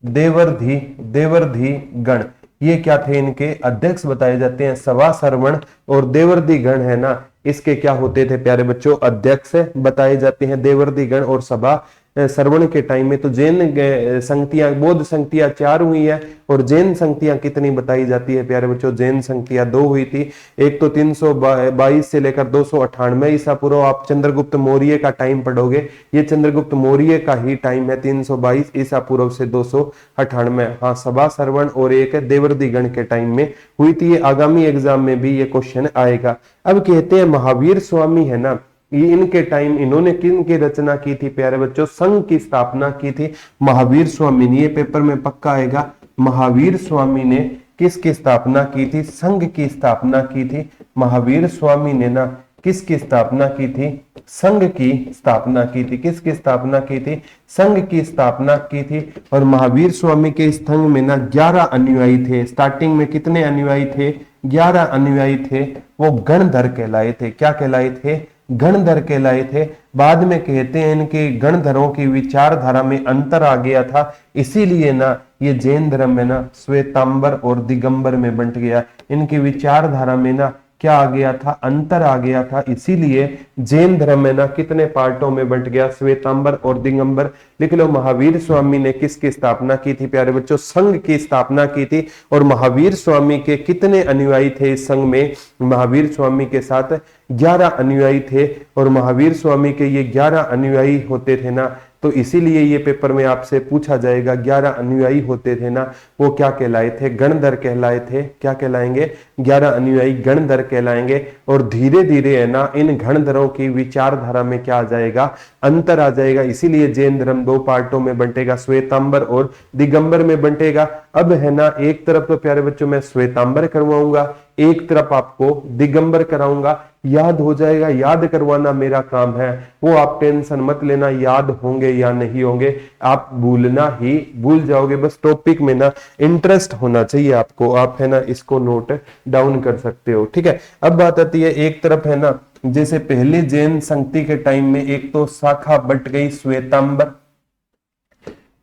देवर्धि गण, ये क्या थे? इनके अध्यक्ष बताए जाते हैं। सभा सरवण और देवर्धि गण है ना, इसके क्या होते थे प्यारे बच्चों? अध्यक्ष बताए जाते हैं। देवर्धि गण और सभा सरवण के टाइम में तो जैन संगतियां, बौद्ध संगतियां 4 हुई है। और जैन संगतियां कितनी बताई जाती है प्यारे बच्चों? जैन संगतियां 2 हुई थी। एक तो 322 से लेकर 298 ईसा पूर्व। आप चंद्रगुप्त मौर्य का टाइम पढ़ोगे, ये चंद्रगुप्त मौर्य का ही टाइम है। 322 ईसा पूर्व से 298। हाँ, सभा सरवण और एक देवर्धि गण के टाइम में हुई थी। ये आगामी एग्जाम में भी ये क्वेश्चन आएगा। अब कहते हैं महावीर स्वामी है ना, ये इनके टाइम इन्होंने किन की रचना की थी प्यारे बच्चों? संघ की स्थापना की थी महावीर स्वामी ने। ये पेपर में पक्का आएगा। महावीर स्वामी ने किसकी स्थापना की थी? संघ की स्थापना की थी। महावीर स्वामी ने ना किसकी स्थापना की थी? संघ की स्थापना की थी। किसकी स्थापना की थी? संघ की स्थापना की थी। और महावीर स्वामी के संघ में ना 11 अनुयायी थे। स्टार्टिंग में कितने अनुयायी थे? 11 अनुयायी थे। वो गणधर कहलाए थे। क्या कहलाए थे? गणधर कहलाए थे। बाद में कहते हैं इनके गणधरों की विचारधारा में अंतर आ गया था, इसीलिए ना ये जैन धर्म में ना श्वेतांबर और दिगंबर में बंट गया। इनकी विचारधारा में ना क्या आ गया था? अंतर आ गया था। इसीलिए जैन धर्म में ना कितने पार्टों में बंट गया? श्वेतांबर और दिगंबर। लिख लो। महावीर स्वामी ने किसकी स्थापना की थी प्यारे बच्चों? संघ की स्थापना की थी। और महावीर स्वामी के कितने अनुयायी थे इस संघ में? महावीर स्वामी के साथ 11 अनुयायी थे। और महावीर स्वामी के ये 11 अनुयायी होते थे ना, तो इसीलिए ये पेपर में आपसे पूछा जाएगा। 11 अनुयायी होते थे ना, वो क्या कहलाए थे? गणधर कहलाए थे। क्या कहलाएंगे? 11 अनुयायी गणधर कहलाएंगे। और धीरे धीरे है ना इन गणधरों की विचारधारा में क्या आ जाएगा? अंतर आ जाएगा। इसीलिए जैन धर्म 2 पार्टों में बंटेगा, श्वेतांबर और दिगंबर में बंटेगा। अब है ना एक तरफ तो प्यारे बच्चों मैं श्वेतांबर करवाऊंगा, एक तरफ आपको दिगंबर कराऊंगा। याद हो जाएगा, याद करवाना मेरा काम है। वो आप टेंशन मत लेना, याद होंगे या नहीं होंगे, आप भूलना ही भूल जाओगे। बस टॉपिक में ना इंटरेस्ट होना चाहिए आपको। आप है ना इसको नोट डाउन कर सकते हो, ठीक है। अब बात आती है एक तरफ है ना, जैसे पहले जैन संगति के टाइम में एक तो शाखा बट गई श्वेतांबर,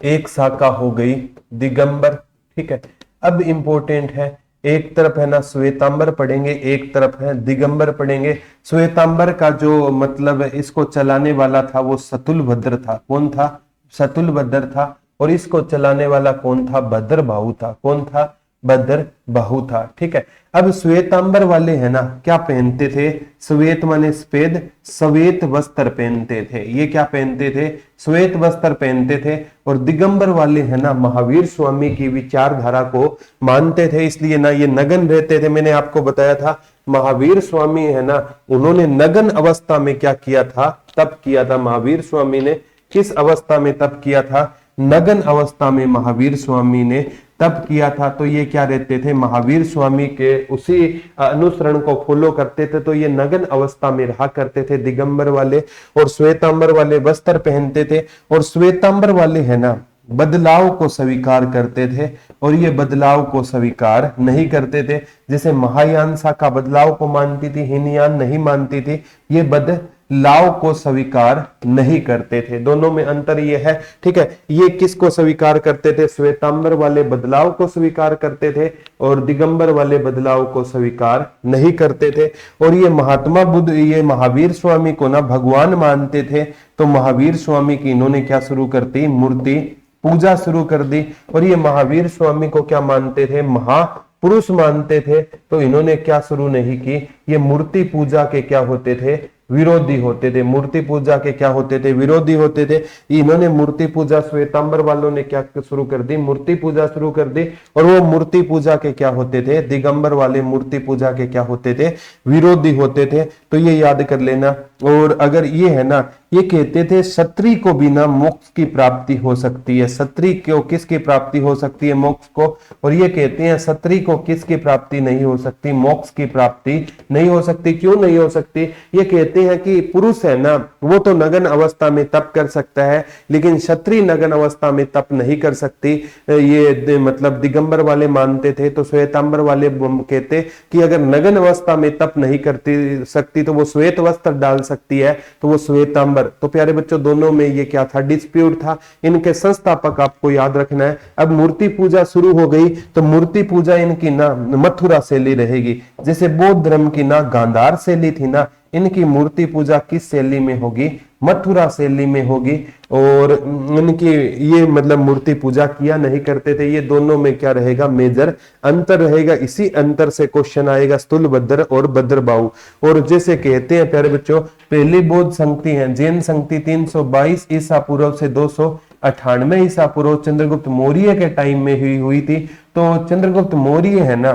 एक शाखा हो गई दिगंबर, ठीक है। अब इंपॉर्टेंट है एक तरफ है ना श्वेतांबर पढ़ेंगे, एक तरफ है दिगंबर पढ़ेंगे। श्वेतांबर का जो मतलब इसको चलाने वाला था वो सतुलभद्र था। कौन था? सतुलभद्र था। और इसको चलाने वाला कौन था? भद्रबाहु था। कौन था? भद्रबाहु था। ठीक है। अब श्वेतांबर वाले है ना क्या पहनते थे? श्वेत माने सफेद, श्वेत वस्त्र पहनते थे। ये क्या पहनते थे? श्वेत वस्त्र पहनते थे। और दिगंबर वाले है ना महावीर स्वामी की विचारधारा को मानते थे, इसलिए ना ये नग्न रहते थे। मैंने आपको बताया था महावीर स्वामी है ना, उन्होंने नग्न अवस्था में क्या किया था? तप किया था। महावीर स्वामी ने किस अवस्था में तप किया था? नग्न अवस्था में महावीर स्वामी ने तप किया था। तो ये क्या रहते थे? महावीर स्वामी के उसी अनुसरण को फॉलो करते थे। तो ये नग्न अवस्था में रहा करते थे दिगंबर वाले। और श्वेतांबर वाले वस्त्र पहनते थे। और श्वेतांबर वाले है ना बदलाव को स्वीकार करते थे, और ये बदलाव को स्वीकार नहीं करते थे। जैसे महायान शाखा बदलाव को मानती थी, हीनयान नहीं मानती थी। ये बदलाव को स्वीकार नहीं करते थे। दोनों में अंतर ये है। ठीक है। ये किसको स्वीकार करते थे? श्वेतांबर वाले बदलाव को स्वीकार करते थे, और दिगंबर वाले बदलाव को स्वीकार नहीं करते थे। और ये महात्मा बुद्ध, ये महावीर स्वामी को ना भगवान मानते थे। तो महावीर स्वामी की इन्होंने क्या शुरू कर दी? मूर्ति पूजा शुरू कर दी। और ये महावीर स्वामी को क्या मानते थे? महापुरुष मानते थे। तो इन्होंने क्या शुरू नहीं की? ये मूर्ति पूजा के क्या होते थे? विरोधी होते थे। मूर्ति पूजा के क्या होते थे? विरोधी होते थे। इन्होंने मूर्ति पूजा, श्वेतांबर वालों ने क्या शुरू कर दी? मूर्ति पूजा शुरू कर दी। और वो मूर्ति पूजा के क्या होते थे? दिगंबर वाले मूर्ति पूजा के क्या होते थे? विरोधी होते थे। तो ये याद कर लेना। और अगर ये है ना, ये कहते थे क्षत्रिय को बिना मोक्ष की प्राप्ति हो सकती है। क्षत्रिय को किसकी प्राप्ति हो सकती है? मोक्ष को। और ये कहते हैं क्षत्रिय को किसकी प्राप्ति नहीं हो सकती? मोक्ष की प्राप्ति नहीं हो सकती। क्यों नहीं हो सकती? ये कहते हैं कि पुरुष है ना वो तो नग्न अवस्था में तप कर सकता है, लेकिन क्षत्रिय नग्न अवस्था में तप नहीं कर सकती। ये मतलब दिगंबर वाले मानते थे। तो श्वेतांबर वाले कहते कि अगर नग्न अवस्था में तप नहीं करती सकती तो वो श्वेत वस्त्र डाल सकती है, तो वो श्वेतांबर। तो प्यारे बच्चों दोनों में ये क्या था? डिस्प्यूट था। इनके संस्थापक आपको याद रखना है। अब मूर्ति पूजा शुरू हो गई, तो मूर्ति पूजा इनकी ना मथुरा शैली रहेगी। जैसे बौद्ध धर्म की ना गांधार शैली थी ना, इनकी मूर्ति पूजा किस शैली में होगी? मथुरा शैली में होगी। और इनकी ये मतलब मूर्ति पूजा किया नहीं करते थे। ये दोनों में क्या रहेगा? मेजर अंतर रहेगा। इसी अंतर से क्वेश्चन आएगा स्थूलभद्र और भद्रबाहु। और जैसे कहते हैं प्यारे बच्चों, पहली बौद्ध संगति है जैन संगति 322 ईसा पूर्व से 298 ईसा पूर्व चंद्रगुप्त मौर्य के टाइम में हुई थी। तो चंद्रगुप्त मौर्य है ना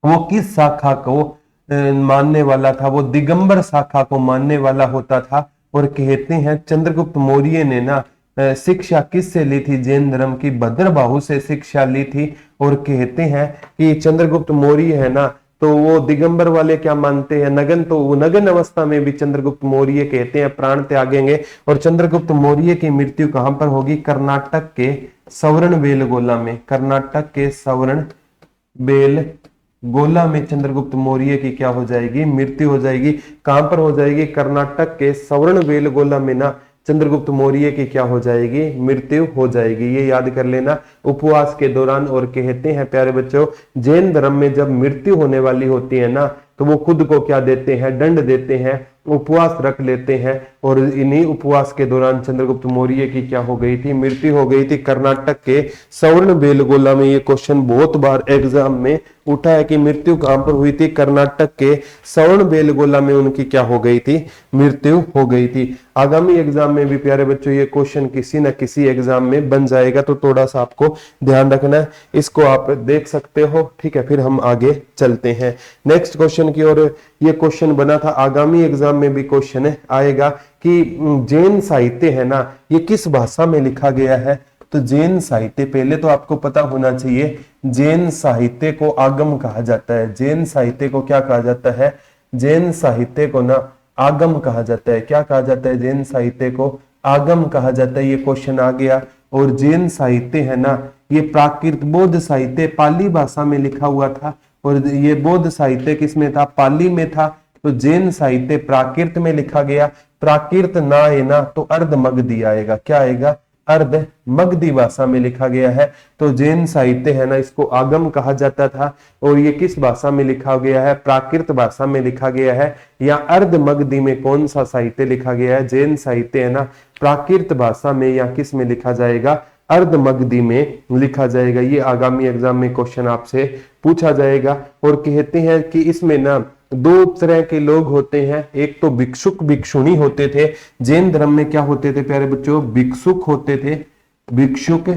वो किस शाखा को मानने वाला था? वो दिगंबर शाखा को मानने वाला होता था। और कहते हैं चंद्रगुप्त मौर्य ने ना शिक्षा किससे ली थी? जैन धर्म की भद्रबाहु से शिक्षा ली थी। और कहते हैं कि चंद्रगुप्त मौर्य है ना तो वो दिगंबर वाले क्या मानते हैं? नगन। तो वो नगन अवस्था में भी चंद्रगुप्त मौर्य कहते हैं प्राण त्यागेंगे। और चंद्रगुप्त मौर्य की मृत्यु कहां पर होगी? कर्नाटक के सवर्णबेलगोला में। कर्नाटक के सवर्णबेलगोला में चंद्रगुप्त मौर्य की क्या हो जाएगी? मृत्यु हो जाएगी। कहां पर हो जाएगी? कर्नाटक के सवर्णबेलगोला में ना चंद्रगुप्त मौर्य की क्या हो जाएगी? मृत्यु हो जाएगी। ये याद कर लेना उपवास के दौरान। और कहते हैं प्यारे बच्चों जैन धर्म में जब मृत्यु होने वाली होती है ना तो वो खुद को क्या देते हैं? दंड देते हैं, उपवास रख लेते हैं। और इन्हीं उपवास के दौरान चंद्रगुप्त मौर्य की क्या हो गई थी? मृत्यु हो गई थी। कर्नाटक के सवर्णबेलगोला में। ये क्वेश्चन बहुत बार एग्जाम में उठा है कि मृत्यु कहां पर हुई थी? कर्नाटक के सवर्णबेलगोला में उनकी क्या हो गई थी? मृत्यु हो गई थी। आगामी एग्जाम में भी प्यारे बच्चों ये क्वेश्चन किसी न किसी एग्जाम में बन जाएगा, तो थोड़ा सा आपको ध्यान रखना है। इसको आप देख सकते हो। ठीक है, फिर हम आगे चलते हैं नेक्स्ट क्वेश्चन की ओर। ये क्वेश्चन बना था, आगामी एग्जाम में भी क्वेश्चन आएगा कि जैन साहित्य है ना ये किस भाषा में लिखा गया है? तो जैन साहित्य, पहले तो आपको पता होना चाहिए जैन साहित्य को आगम कहा जाता है। जैन साहित्य को क्या कहा जाता है? जैन साहित्य को ना आगम कहा जाता है। क्या कहा जाता है? जैन साहित्य को आगम कहा जाता है। ये क्वेश्चन आ गया। और जैन साहित्य है ना ये प्राकृत बौद्ध साहित्य पाली भाषा में लिखा हुआ था। और ये बौद्ध साहित्य किसमें था? पाली में था। तो जैन साहित्य प्राकृत में लिखा गया। प्राकृत ना है ना तो अर्धमगधी आएगा। क्या आएगा? अर्ध मगधी भाषा में लिखा गया है। तो जैन साहित्य है ना, इसको आगम कहा जाता था। और ये किस भाषा में लिखा गया है? प्राकृत भाषा में लिखा गया है। या अर्ध मगधी में कौन सा साहित्य लिखा गया है? जैन साहित्य है ना, प्राकृत भाषा में या किस में लिखा जाएगा? अर्ध मगधी में लिखा जाएगा। ये आगामी एग्जाम में क्वेश्चन आपसे पूछा जाएगा। और कहते हैं कि इसमें ना दो तरह के लोग होते हैं, एक तो भिक्षुक भिक्षुणी होते थे। जैन धर्म में क्या होते थे प्यारे बच्चों? भिक्षुक होते थे, भिक्षुक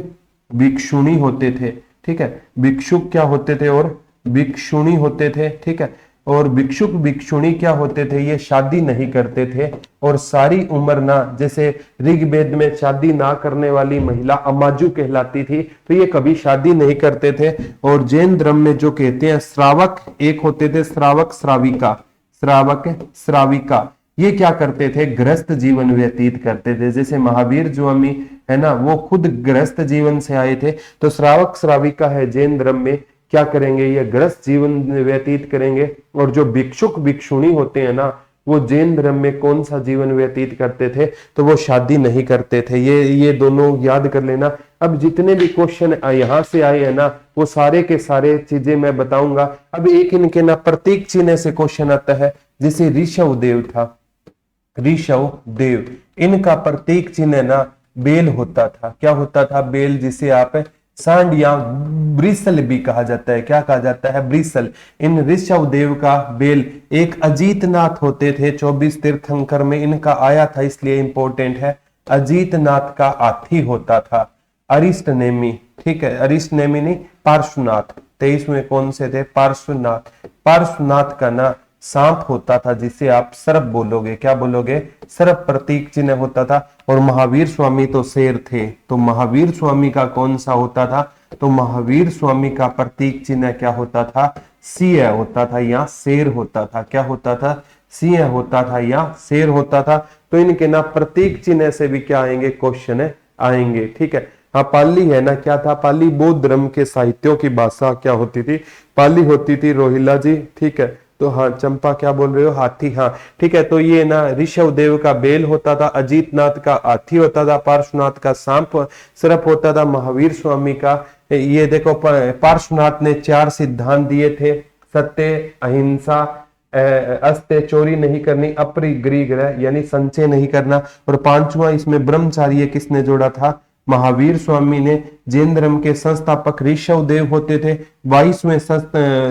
भिक्षुणी होते थे। ठीक है, भिक्षुक क्या होते थे और भिक्षुणी होते थे। ठीक है, और भिक्षुक भिक्षुणी क्या होते थे? ये शादी नहीं करते थे और सारी उम्र ना, जैसे ऋग्वेद में शादी ना करने वाली महिला अमाजू कहलाती थी, तो ये कभी शादी नहीं करते थे। और जैन धर्म में जो कहते हैं श्रावक एक होते थे, श्रावक श्राविका, श्रावक श्राविका, ये क्या करते थे? गृहस्थ जीवन व्यतीत करते थे। जैसे महावीर स्वामी है ना, वो खुद गृहस्थ जीवन से आए थे। तो श्रावक श्राविका है जैन धर्म में, क्या करेंगे? ये गृहस्थ जीवन व्यतीत करेंगे। और जो भिक्षुक भिक्षुणी होते हैं ना, वो जैन धर्म में कौन सा जीवन व्यतीत करते थे? तो वो शादी नहीं करते थे। ये दोनों याद कर लेना। अब जितने भी क्वेश्चन यहाँ से आए हैं ना, वो सारे के सारे चीजें मैं बताऊंगा। अब एक इनके ना प्रतीक चिन्ह से क्वेश्चन आता है, जैसे ऋषभ देव था, ऋषभ देव, इनका प्रतीक चिन्ह ना बेल होता था। क्या होता था? बेल, जिसे आप सांड या ब्रिसल भी कहा जाता है। क्या कहा जाता है? ब्रिसल। इन ऋषभ देव का बेल एक अजीतनाथ होते थे, 24 तीर्थंकर में इनका आया था, इसलिए इंपॉर्टेंट है। अजीतनाथ का हाथी होता था। अरिष्ट नेमी, ठीक है, अरिष्ट नेमी नहीं, पार्श्वनाथ, 23 में कौन से थे? पार्श्वनाथ। पार्श्वनाथ का ना सांप होता था, जिसे आप सर्प बोलोगे। क्या बोलोगे? सर्प प्रतीक चिन्ह होता था। और महावीर स्वामी तो शेर थे, तो महावीर स्वामी का कौन सा होता था? तो महावीर स्वामी का प्रतीक चिन्ह क्या होता था? सिंह होता था या शेर होता था। क्या होता था? सिंह होता था या शेर होता था। तो इनके ना प्रतीक चिन्ह से भी क्या आएंगे? क्वेश्चन आएंगे। ठीक है, हाँ, पाली है ना, क्या था? पाली बौद्ध धर्म के साहित्यों की भाषा क्या होती थी? पाली होती थी। रोहिला जी, ठीक है। तो हाँ, चंपा क्या बोल रहे हो? हाथी, हाँ ठीक है। तो ये ना ऋषभ देव का बेल होता था, अजीतनाथ का हाथी होता था, पार्श्वनाथ का सांप सर्प होता था, महावीर स्वामी का, ये देखो पार्श्वनाथ ने 4 सिद्धांत दिए थे, सत्य, अहिंसा, अस्त्य, चोरी नहीं करनी, अपरिग्रह यानी संचय नहीं करना, और 5वां इसमें ब्रह्मचार्य किसने जोड़ा था? महावीर स्वामी ने। जैन धर्म के संस्थापक ऋषभ देव होते थे। 22वें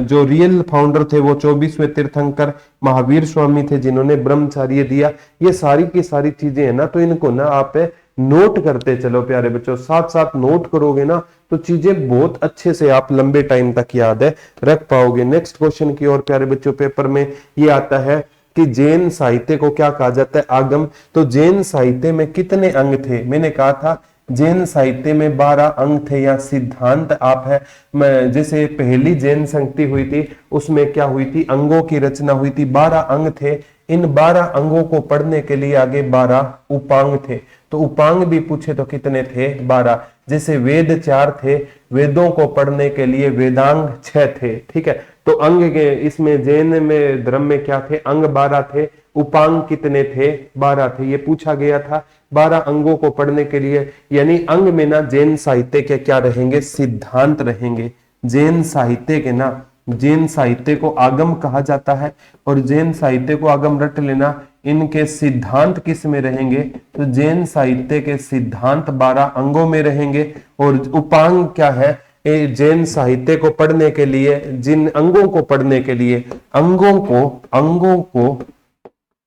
जो रियल फाउंडर थे वो 24वें तीर्थंकर महावीर स्वामी थे, जिन्होंने ब्रह्मचार्य दिया। ये सारी की सारी चीजें है ना, तो इनको ना आप नोट करते चलो प्यारे बच्चों। साथ साथ नोट करोगे ना तो चीजें बहुत अच्छे से आप लंबे टाइम तक याद है रख पाओगे। नेक्स्ट क्वेश्चन की ओर प्यारे बच्चों, पेपर में ये आता है कि जैन साहित्य को क्या कहा जाता है? आगम। तो जैन साहित्य में कितने अंग थे? मैंने कहा था जैन साहित्य में 12 अंग थे या सिद्धांत आप है। जैसे पहली जैन संगति हुई थी, उसमें क्या हुई थी? अंगों की रचना हुई थी, 12 अंग थे। इन 12 अंगों को पढ़ने के लिए आगे 12 उपांग थे। तो उपांग भी पूछे तो कितने थे? 12। जैसे वेद 4 थे, वेदों को पढ़ने के लिए वेदांग 6 थे। ठीक है, तो अंग के इसमें जैन में धर्म में क्या थे? अंग 12 थे। उपांग कितने थे? 12 थे। ये पूछा गया था 12 अंगों को पढ़ने के लिए। यानी अंग में ना जैन साहित्य के क्या रहेंगे? सिद्धांत रहेंगे। जैन साहित्य के ना, जैन साहित्य को आगम कहा जाता है। और जैन साहित्य को आगम रट लेना। इनके सिद्धांत किस में रहेंगे? तो जैन साहित्य के सिद्धांत 12 अंगों में रहेंगे। और उपांग क्या है? जैन साहित्य को पढ़ने के लिए, जिन अंगों को पढ़ने के लिए, अंगों को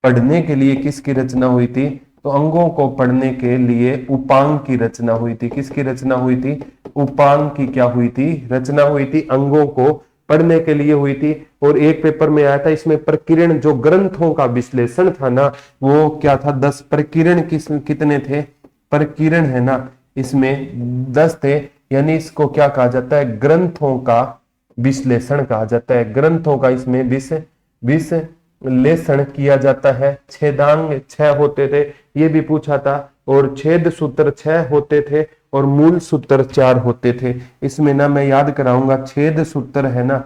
पढ़ने के लिए किसकी रचना हुई थी? तो अंगों को पढ़ने के लिए उपांग की रचना हुई थी। किसकी रचना हुई थी? उपांग की क्या हुई थी? रचना हुई थी। अंगों को पढ़ने के लिए हुई थी। और एक पेपर में आया था, इसमें प्रकीर्ण जो ग्रंथों का विश्लेषण था ना, वो क्या था? 10 प्रकीर्ण। कितने थे? प्रकीर्ण है ना, इसमें 10 थे। यानी इसको क्या कहा जाता है? ग्रंथों का विश्लेषण कहा जाता है। ग्रंथों का इसमें विश्लेषण किया जाता है। छेदांग 6 होते थे, ये भी पूछा था। और छेद सूत्र 6 होते थे और मूल सूत्र 4 होते थे। इसमें ना मैं याद कराऊंगा, छेद सूत्र है ना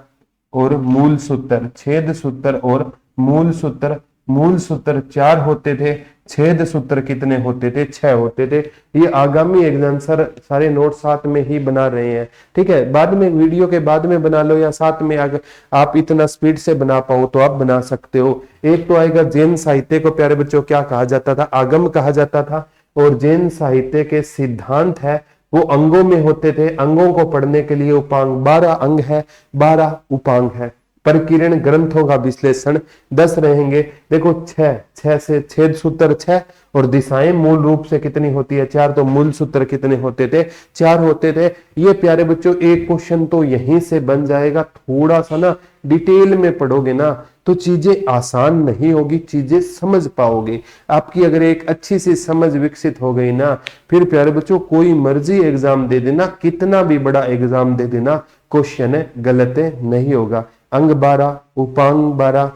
और मूल सूत्र, छेद सूत्र और मूल सूत्र, मूल सूत्र 4 होते थे, छेद सूत्र कितने होते थे? 6 होते थे। ये आगामी एग्जाम सर सारे नोट साथ में ही बना रहे हैं, ठीक है। बाद में वीडियो के बाद में बना लो या साथ में, अगर आप इतना स्पीड से बना पाओ तो आप बना सकते हो। एक तो आएगा जैन साहित्य को प्यारे बच्चों क्या कहा जाता था? आगम कहा जाता था। और जैन साहित्य के सिद्धांत है वो अंगों में होते थे। अंगों को पढ़ने के लिए उपांग 12 अंग है, 12 उपांग है। प्रकीर्ण ग्रंथों का विश्लेषण 10 रहेंगे। देखो 6 से छेद सूत्र 6 और दिशाएं मूल रूप से कितनी होती है? 4। तो मूल सूत्र कितने होते थे? 4 होते थे। ये प्यारे बच्चों एक क्वेश्चन तो यहीं से बन जाएगा। थोड़ा सा ना डिटेल में पढ़ोगे ना तो चीजें आसान नहीं होगी, चीजें समझ पाओगे। आपकी अगर एक अच्छी सी समझ विकसित हो गई ना, फिर प्यारे बच्चों कोई मर्जी एग्जाम दे देना, कितना भी बड़ा एग्जाम दे देना, क्वेश्चन गलत नहीं होगा। अंग 12, उपांग 12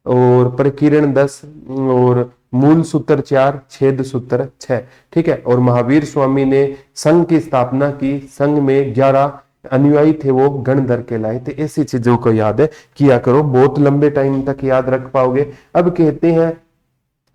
और प्रकीर्ण 10 और मूल सूत्र 4, छेद सूत्र 6, ठीक है। और महावीर स्वामी ने संघ की स्थापना की। संघ में 11 अनुयायी थे, वो गणधर के लाए थे। ऐसी चीजों को याद किया करो, बहुत लंबे टाइम तक याद रख पाओगे। अब कहते हैं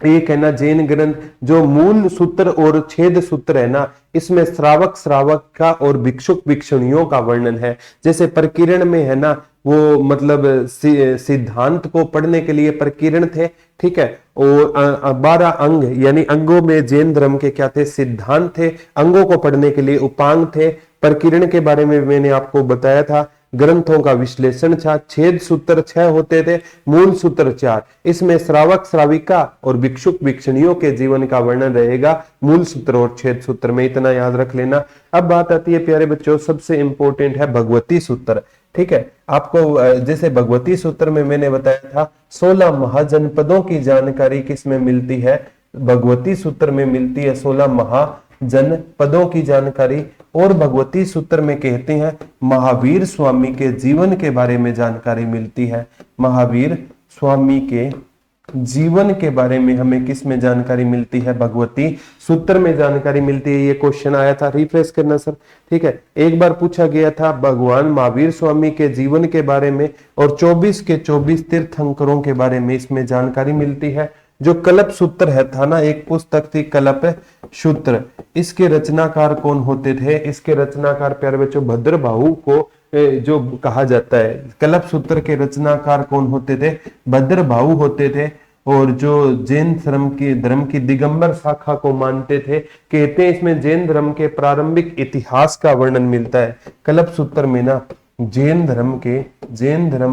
एक है ना जैन ग्रंथ, जो मूल सूत्र और छेद सूत्र है ना, इसमें श्रावक श्रावक का और भिक्षुक भिक्षुणियों का वर्णन है। जैसे प्रकीर्ण में है ना, वो मतलब सिद्धांत को पढ़ने के लिए प्रकीर्ण थे, ठीक है। और 12 अंग यानी अंगों में जैन धर्म के क्या थे? सिद्धांत थे। अंगों को पढ़ने के लिए उपांग थे। प्रकीर्ण के बारे में मैंने आपको बताया था। ग्रंथों का विश्लेषण था। छेद सूत्र 6 होते थे, मूल सूत्र 4। इसमें श्रावक श्राविका और भिक्षुक भिक्षुणियों के जीवन का वर्णन रहेगा मूल सूत्र और छेद सूत्र में, इतना याद रख लेना। अब बात आती है प्यारे बच्चों, सबसे इंपॉर्टेंट है भगवती सूत्र, ठीक है। आपको जैसे भगवती सूत्र में मैंने बताया था 16 महाजनपदों की जानकारी किसमें मिलती है? भगवती सूत्र में मिलती है 16 महाजनपदों की जानकारी। और भगवती सूत्र में कहते हैं महावीर स्वामी के जीवन के बारे में जानकारी मिलती है। महावीर स्वामी के जीवन के बारे में हमें किस में जानकारी मिलती है? भगवती सूत्र में जानकारी मिलती है। ये क्वेश्चन आया था, रिफ्रेश करना सर, ठीक है। एक बार पूछा गया था भगवान महावीर स्वामी के जीवन के बारे में और 24 के 24 तीर्थंकरों के बारे में इसमें जानकारी मिलती है। जो कल्प सूत्र है था ना, एक पुस्तक थी कल्प सूत्र, इसके रचनाकार कौन होते थे? इसके रचनाकार प्यारे बच्चों भद्रबाहु को जो कहा जाता है। कल्प सूत्र के रचनाकार कौन होते थे? भद्रबाहु होते थे। और जो जैन धर्म की दिगंबर शाखा को मानते थे, कहते हैं इसमें जैन धर्म के प्रारंभिक इतिहास का वर्णन मिलता है। कल्प सूत्र में ना जैन धर्म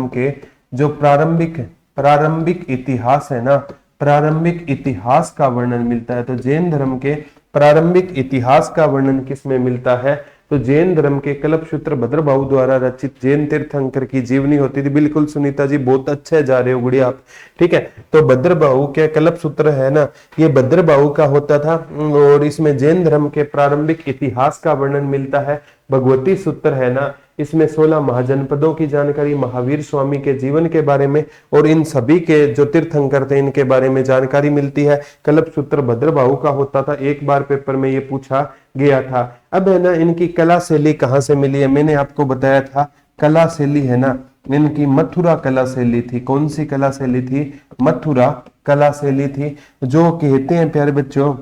के जो प्रारंभिक इतिहास है ना, प्रारंभिक इतिहास का वर्णन मिलता है। तो जैन धर्म के प्रारंभिक इतिहास का वर्णन किसमें मिलता है? तो जैन धर्म के कल्प सूत्र भद्रबाहु द्वारा रचित जैन तीर्थंकर की जीवनी होती थी। बिल्कुल सुनीता जी, बहुत अच्छे जा रहे हो गुड़िया आप, ठीक है। तो भद्रबाहु के कल्प सूत्र है ना, ये भद्रबाहु का होता था और इसमें जैन धर्म के प्रारंभिक इतिहास का वर्णन मिलता है। भगवती सूत्र है ना, इसमें 16 महाजनपदों की जानकारी, महावीर स्वामी के जीवन के बारे में और इन सभी के जो तीर्थंकर थे इनके बारे में जानकारी मिलती है। कल्प सूत्र भद्रबाहु का होता था, एक बार पेपर में ये पूछा गया था। अब है ना इनकी कला शैली कहाँ से मिली है? मैंने आपको बताया था कला शैली है ना, इनकी मथुरा कला शैली थी। कौन सी कला शैली थी? मथुरा कला शैली थी। जो कहते हैं प्यारे बच्चों,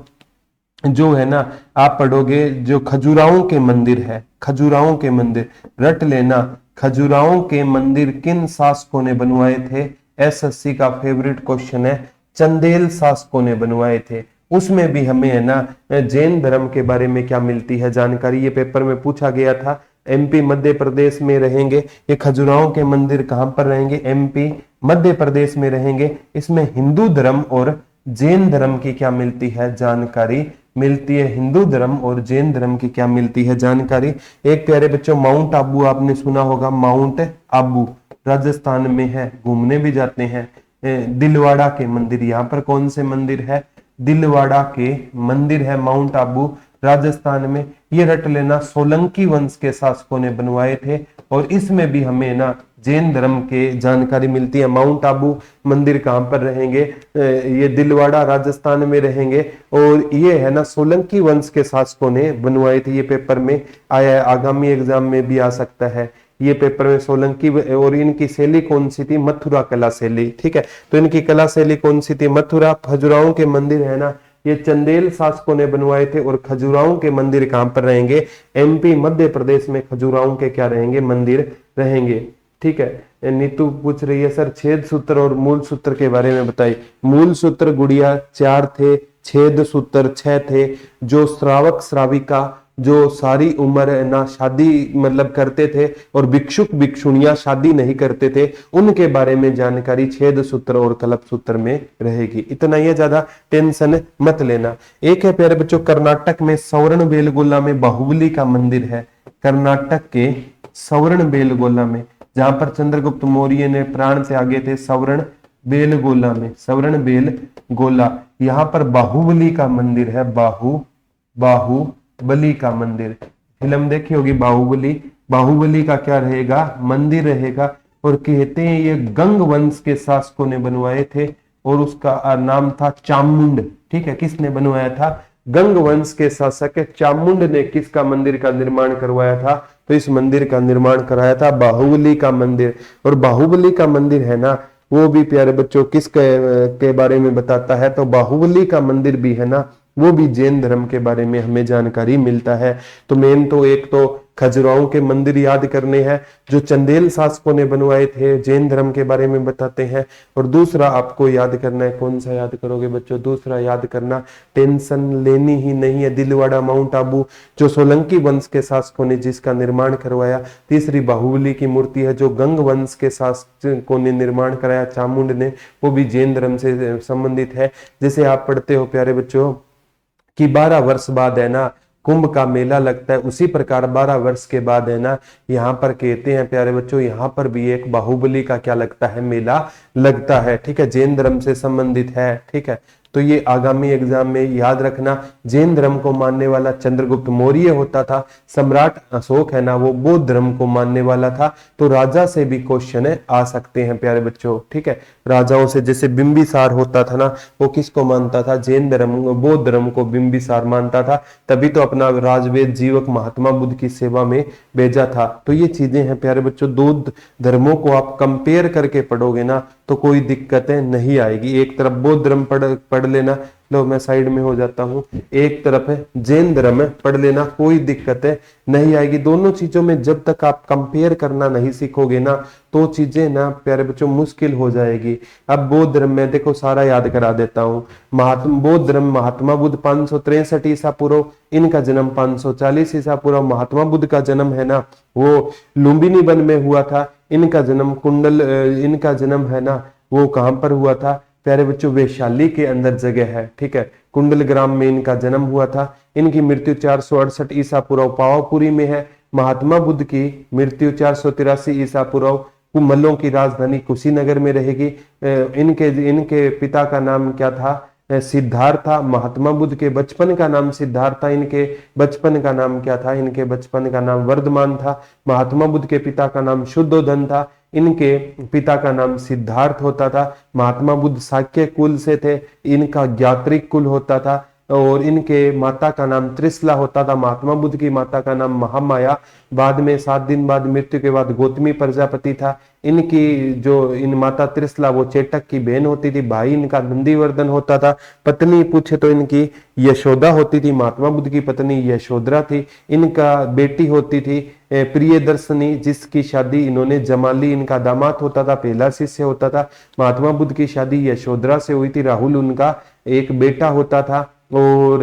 जो है ना आप पढ़ोगे, जो खजुराहों के मंदिर है, खजुराहों के मंदिर रट लेना। खजुराहों के मंदिर किन शासकों ने बनवाए थे? एसएससी का फेवरेट क्वेश्चन है, चंदेल शासकों ने बनवाए थे। उसमें भी हमें है ना जैन धर्म के बारे में क्या मिलती है जानकारी, ये पेपर में पूछा गया था। एमपी मध्य प्रदेश में रहेंगे ये खजुराहों के मंदिर, कहां पर रहेंगे? एमपी मध्य प्रदेश में रहेंगे। इसमें हिंदू धर्म और जैन धर्म की क्या मिलती है जानकारी मिलती है? हिंदू धर्म और जैन धर्म की क्या मिलती है जानकारी? एक प्यारे बच्चों माउंट आबू आपने सुना होगा, माउंट आबू राजस्थान में है, घूमने भी जाते हैं। दिलवाड़ा के मंदिर, यहाँ पर कौन से मंदिर है? दिलवाड़ा के मंदिर है माउंट आबू राजस्थान में। ये रट लेना, सोलंकी वंश के शासकों ने बनवाए थे और इसमें भी हमें ना जैन धर्म के जानकारी मिलती है। माउंट आबू मंदिर कहाँ पर रहेंगे? ये दिलवाड़ा राजस्थान में रहेंगे और ये है ना सोलंकी वंश के शासकों ने बनवाए थे। ये पेपर में आया है, आगामी एग्जाम में भी आ सकता है। ये पेपर में सोलंकी, और इनकी शैली कौन सी थी, मथुरा कला शैली, ठीक है। तो इनकी कला शैली कौन सी थी, मथुरा। खजुराहो के मंदिर है ना, ये चंदेल शासकों ने बनवाए थे। और खजुराहो के मंदिर कहां पर रहेंगे, एमपी मध्य प्रदेश में खजुराहो के क्या रहेंगे, मंदिर रहेंगे, ठीक है। नीतू पूछ रही है सर छेद सूत्र और मूल सूत्र के बारे में बताइए। मूल सूत्र गुड़िया 4 थे, छेद सूत्र 6 थे। जो श्रावक श्राविका जो सारी उम्र है ना शादी मतलब करते थे और भिक्षुक भिक्षुणियां शादी नहीं करते थे, उनके बारे में जानकारी छेद सूत्र और कल्प सूत्र में रहेगी। इतना ही, ज्यादा टेंशन मत लेना। एक है प्यारे बच्चों, कर्नाटक में सवर्ण बेलगोला में बाहुबली का मंदिर है। कर्नाटक के सवर्ण बेलगोला में, जहां पर चंद्रगुप्त मौर्य ने प्राण त्यागे थे, सवर्ण बेलगोला में, सवर्ण बेलगोला, यहाँ पर बाहुबली का मंदिर है। बाहुबली का मंदिर, फिल्म देखी होगी बाहुबली। बाहुबली का क्या रहेगा, मंदिर रहेगा। और कहते हैं ये गंग वंश के शासकों ने बनवाए थे और उसका नाम था चामुंड, ठीक है। किसने बनवाया था, गंग वंश के शासक चामुंड ने किसका मंदिर का निर्माण करवाया था, तो इस मंदिर का निर्माण कराया था बाहुबली का मंदिर। और बाहुबली का मंदिर है ना, वो भी प्यारे बच्चों किस के बारे में बताता है, तो बाहुबली का मंदिर भी है ना, वो भी जैन धर्म के बारे में हमें जानकारी मिलता है। तो मेन तो एक तो खजुराहो के मंदिर याद करने हैं जो चंदेल शासकों ने बनवाए थे, जैन धर्म के बारे में बताते हैं। और दूसरा आपको याद करना है, कौन सा याद करोगे बच्चों, दूसरा याद करना, टेंशन लेनी ही नहीं है, दिलवाड़ा माउंट आबू जो सोलंकी वंश के शासकों ने जिसका निर्माण करवाया। तीसरी बाहुबली की मूर्ति है जो गंग वंश के शासकों ने निर्माण कराया, चामुंड ने, वो भी जैन धर्म से संबंधित है। जैसे आप पढ़ते हो प्यारे बच्चों कि 12 वर्ष बाद है ना कुंभ का मेला लगता है, उसी प्रकार 12 वर्ष के बाद है ना यहाँ पर कहते हैं प्यारे बच्चों, यहाँ पर भी एक बाहुबली का क्या लगता है, मेला लगता है, ठीक है, जैन धर्म से संबंधित है, ठीक है। तो ये आगामी एग्जाम में याद रखना, जैन धर्म को मानने वाला चंद्रगुप्त मौर्य होता था, सम्राट अशोक है ना वो बौद्ध धर्म को मानने वाला था। तो राजा से भी क्वेश्चन आ सकते हैं प्यारे बच्चों, ठीक है। राजाओं से, जैसे बिंबिसार होता था ना, वो किसको मानता था, जैन धर्म, बौद्ध धर्म को बिंबिसार मानता था, तभी तो अपना राजवेद जीवक महात्मा बुद्ध की सेवा में भेजा था। तो ये चीजें हैं प्यारे बच्चों, दो धर्मों को आप कंपेयर करके पढ़ोगे ना तो कोई दिक्कतें नहीं आएगी। एक तरफ बौद्ध धर्म पढ़ लेना, लो मैं साइड में हो जाता हूँ, एक तरफ है जैन धर्म पढ़ लेना, कोई दिक्कतें नहीं आएगी। दोनों चीजों में जब तक आप कंपेयर करना नहीं सीखोगे ना तो चीजें ना प्यारे बच्चों मुश्किल हो जाएगी। अब बौद्ध धर्म में देखो सारा याद करा देता हूँ। बौद्ध धर्म महात्मा बुद्ध 563 ईसा पूर्व, इनका जन्म 540 ईसा पूर्व। महात्मा बुद्ध का जन्म है ना वो लुम्बिनी वन में हुआ था। इनका जन्म है ना वो कहां पर हुआ था प्यारे बच्चों, वैशाली के अंदर जगह है, ठीक है, कुंडल ग्राम में इनका जन्म हुआ था। इनकी मृत्यु 468 ईसा पूर्व पावापुरी में है। महात्मा बुद्ध की मृत्यु 483 ईसा पूर्व कुमल्लों की राजधानी कुशीनगर में रहेगी। इनके पिता का नाम क्या था, सिद्धार्थ था। महात्मा बुद्ध के बचपन का नाम सिद्धार्थ था। इनके बचपन का नाम क्या था, इनके बचपन का नाम वर्धमान था। महात्मा बुद्ध के पिता का नाम शुद्धोधन था। इनके पिता का नाम सिद्धार्थ होता था। महात्मा बुद्ध शाक्य कुल से थे, इनका ज्ञात्रिक कुल होता था। और इनके माता का नाम त्रिशला होता था। महात्मा बुद्ध की माता का नाम महामाया। बाद में 7 दिन बाद मृत्यु के बाद गौतमी प्रजापति था। इन माता त्रिशला वो चेटक की बहन होती थी। भाई इनका नंदीवर्धन होता था। पत्नी पूछे तो इनकी यशोदा होती थी। महात्मा बुद्ध की पत्नी यशोधरा थी। इनका बेटी होती थी प्रियदर्शनी, जिसकी शादी इन्होंने जमाली इनका दामाद होता था, पहला शिष्य होता था। महात्मा बुद्ध की शादी यशोधरा से हुई थी। राहुल उनका एक बेटा होता था। और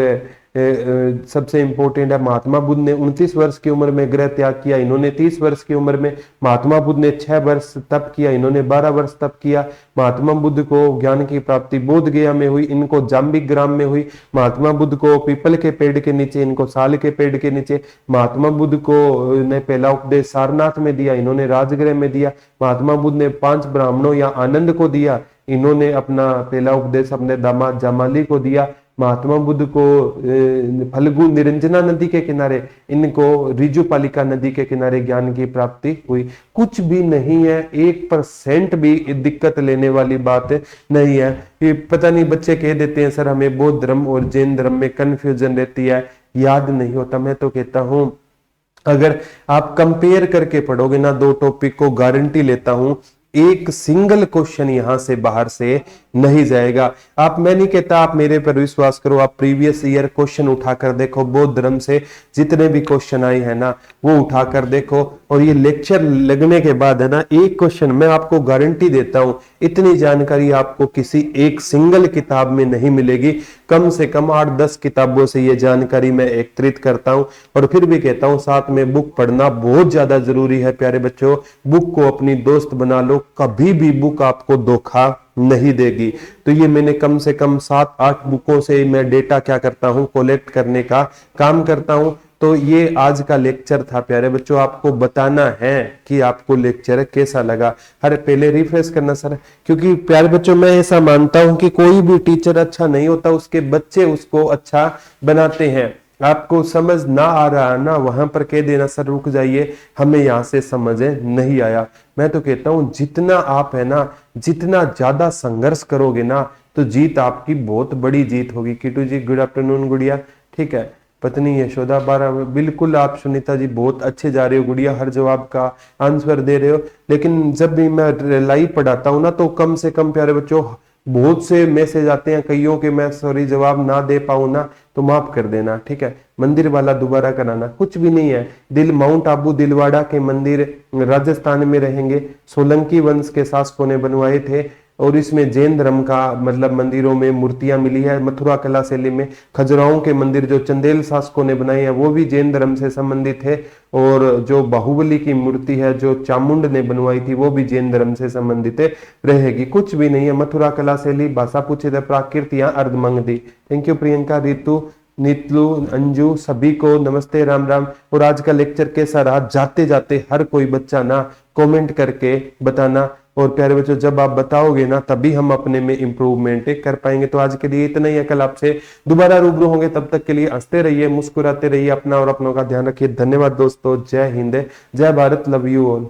सबसे इंपॉर्टेंट है महात्मा बुद्ध ने 29 वर्ष की उम्र में गृह त्याग किया। इन्होंने 30 वर्ष की उम्र में। महात्मा बुद्ध ने 6 वर्ष तप किया, इन्होंने 12 वर्ष तप किया। महात्मा बुद्ध को ज्ञान की प्राप्ति बोध गया में हुई, इनको जाम्बिक ग्राम में हुई। महात्मा बुद्ध को पीपल के पेड़ के नीचे, इनको साल के पेड़ के नीचे। महात्मा बुद्ध को ने पहला उपदेश सारनाथ में दिया, इन्होंने राजगृह में दिया। महात्मा बुद्ध ने 5 ब्राह्मणों या आनंद को दिया, इन्होंने अपना पहला उपदेश अपने दामाद जामाली को दिया। महात्मा बुद्ध को फल्गु निरंजना नदी के किनारे, इनको रिजुपालिका नदी के किनारे ज्ञान की प्राप्ति हुई। कुछ भी नहीं है, 1% भी दिक्कत लेने वाली बात नहीं है। ये पता नहीं बच्चे कह देते हैं सर हमें बौद्ध धर्म और जैन धर्म में कंफ्यूजन रहती है, याद नहीं होता। मैं तो कहता हूं अगर आप कंपेयर करके पढ़ोगे ना दो टॉपिक को, गारंटी लेता हूं एक सिंगल क्वेश्चन यहां से बाहर से नहीं जाएगा। आप, मैं नहीं कहता आप मेरे पर विश्वास करो, आप प्रीवियस ईयर क्वेश्चन उठाकर देखो, बौद्ध धर्म से जितने भी क्वेश्चन आए हैं ना वो उठाकर देखो, और ये लेक्चर लगने के बाद है ना एक क्वेश्चन मैं आपको गारंटी देता हूं इतनी जानकारी आपको किसी एक सिंगल किताब में नहीं मिलेगी। कम से कम 8-10 किताबों से ये जानकारी मैं एकत्रित करता हूं, और फिर भी कहता हूं साथ में बुक पढ़ना बहुत ज्यादा जरूरी है प्यारे बच्चों। बुक को अपनी दोस्त बना लो, कभी भी बुक आपको धोखा नहीं देगी। तो ये मैंने कम से कम 7-8 बुकों से मैं डेटा क्या करता हूं, कलेक्ट करने का काम करता हूं। तो ये आज का लेक्चर था प्यारे बच्चों, आपको बताना है कि आपको लेक्चर कैसा लगा। हर पहले रिफ्रेश करना सर, क्योंकि प्यारे बच्चों मैं ऐसा मानता हूं कि कोई भी टीचर अच्छा नहीं होता, उसके बच्चे उसको अच्छा बनाते हैं। आपको समझ ना आ रहा ना, वहां पर कह देना सर रुक जाइए हमें यहाँ से समझ नहीं आया। मैं तो कहता हूं जितना आप है ना, जितना ज्यादा संघर्ष करोगे ना तो जीत आपकी बहुत बड़ी जीत होगी। किटू जी गुड आफ्टरनून गुड़िया, ठीक है। पत्नी यशोदा 12, बिल्कुल आप सुनीता जी बहुत अच्छे जा रहे हो गुड़िया, हर जवाब का आंसर दे रहे हो। लेकिन जब भी मैं लाइव पढ़ाता हूं ना तो कम से कम प्यारे बच्चों बहुत से मैसेज आते हैं कईयों के, मैं सॉरी जवाब ना दे पाऊं ना तो माफ कर देना, ठीक है। मंदिर वाला दोबारा कराना कुछ भी नहीं है। दिल माउंट आबू दिलवाड़ा के मंदिर राजस्थान में रहेंगे, सोलंकी वंश के शासकों ने बनवाए थे, और इसमें जैन धर्म का मतलब मंदिरों में मूर्तियां मिली है। मथुरा कला शैली में खजुराहों के मंदिर जो चंदेल शासकों ने बनाए हैं वो भी जैन धर्म से संबंधित है, और जो बाहुबली की मूर्ति है जो चामुंड ने बनवाई थी वो भी जैन धर्म से संबंधित रहेगी। कुछ भी नहीं है। मथुरा कला शैली, भाषा पूछे थे प्राकृत या अर्धमंगदी। थैंक यू प्रियंका, रितु, नीतलू, अंजू, सभी को नमस्ते, राम राम। और आज का लेक्चर कैसा रहा, जाते जाते हर कोई बच्चा ना कमेंट करके बताना। और प्यारे बच्चों जब आप बताओगे ना तभी हम अपने में इंप्रूवमेंट कर पाएंगे। तो आज के लिए इतना ही है, कल आपसे दोबारा रूबरू होंगे। तब तक के लिए हंसते रहिए, मुस्कुराते रहिए, अपना और अपनों का ध्यान रखिए। धन्यवाद दोस्तों, जय हिंद, जय भारत, लव यू ऑल।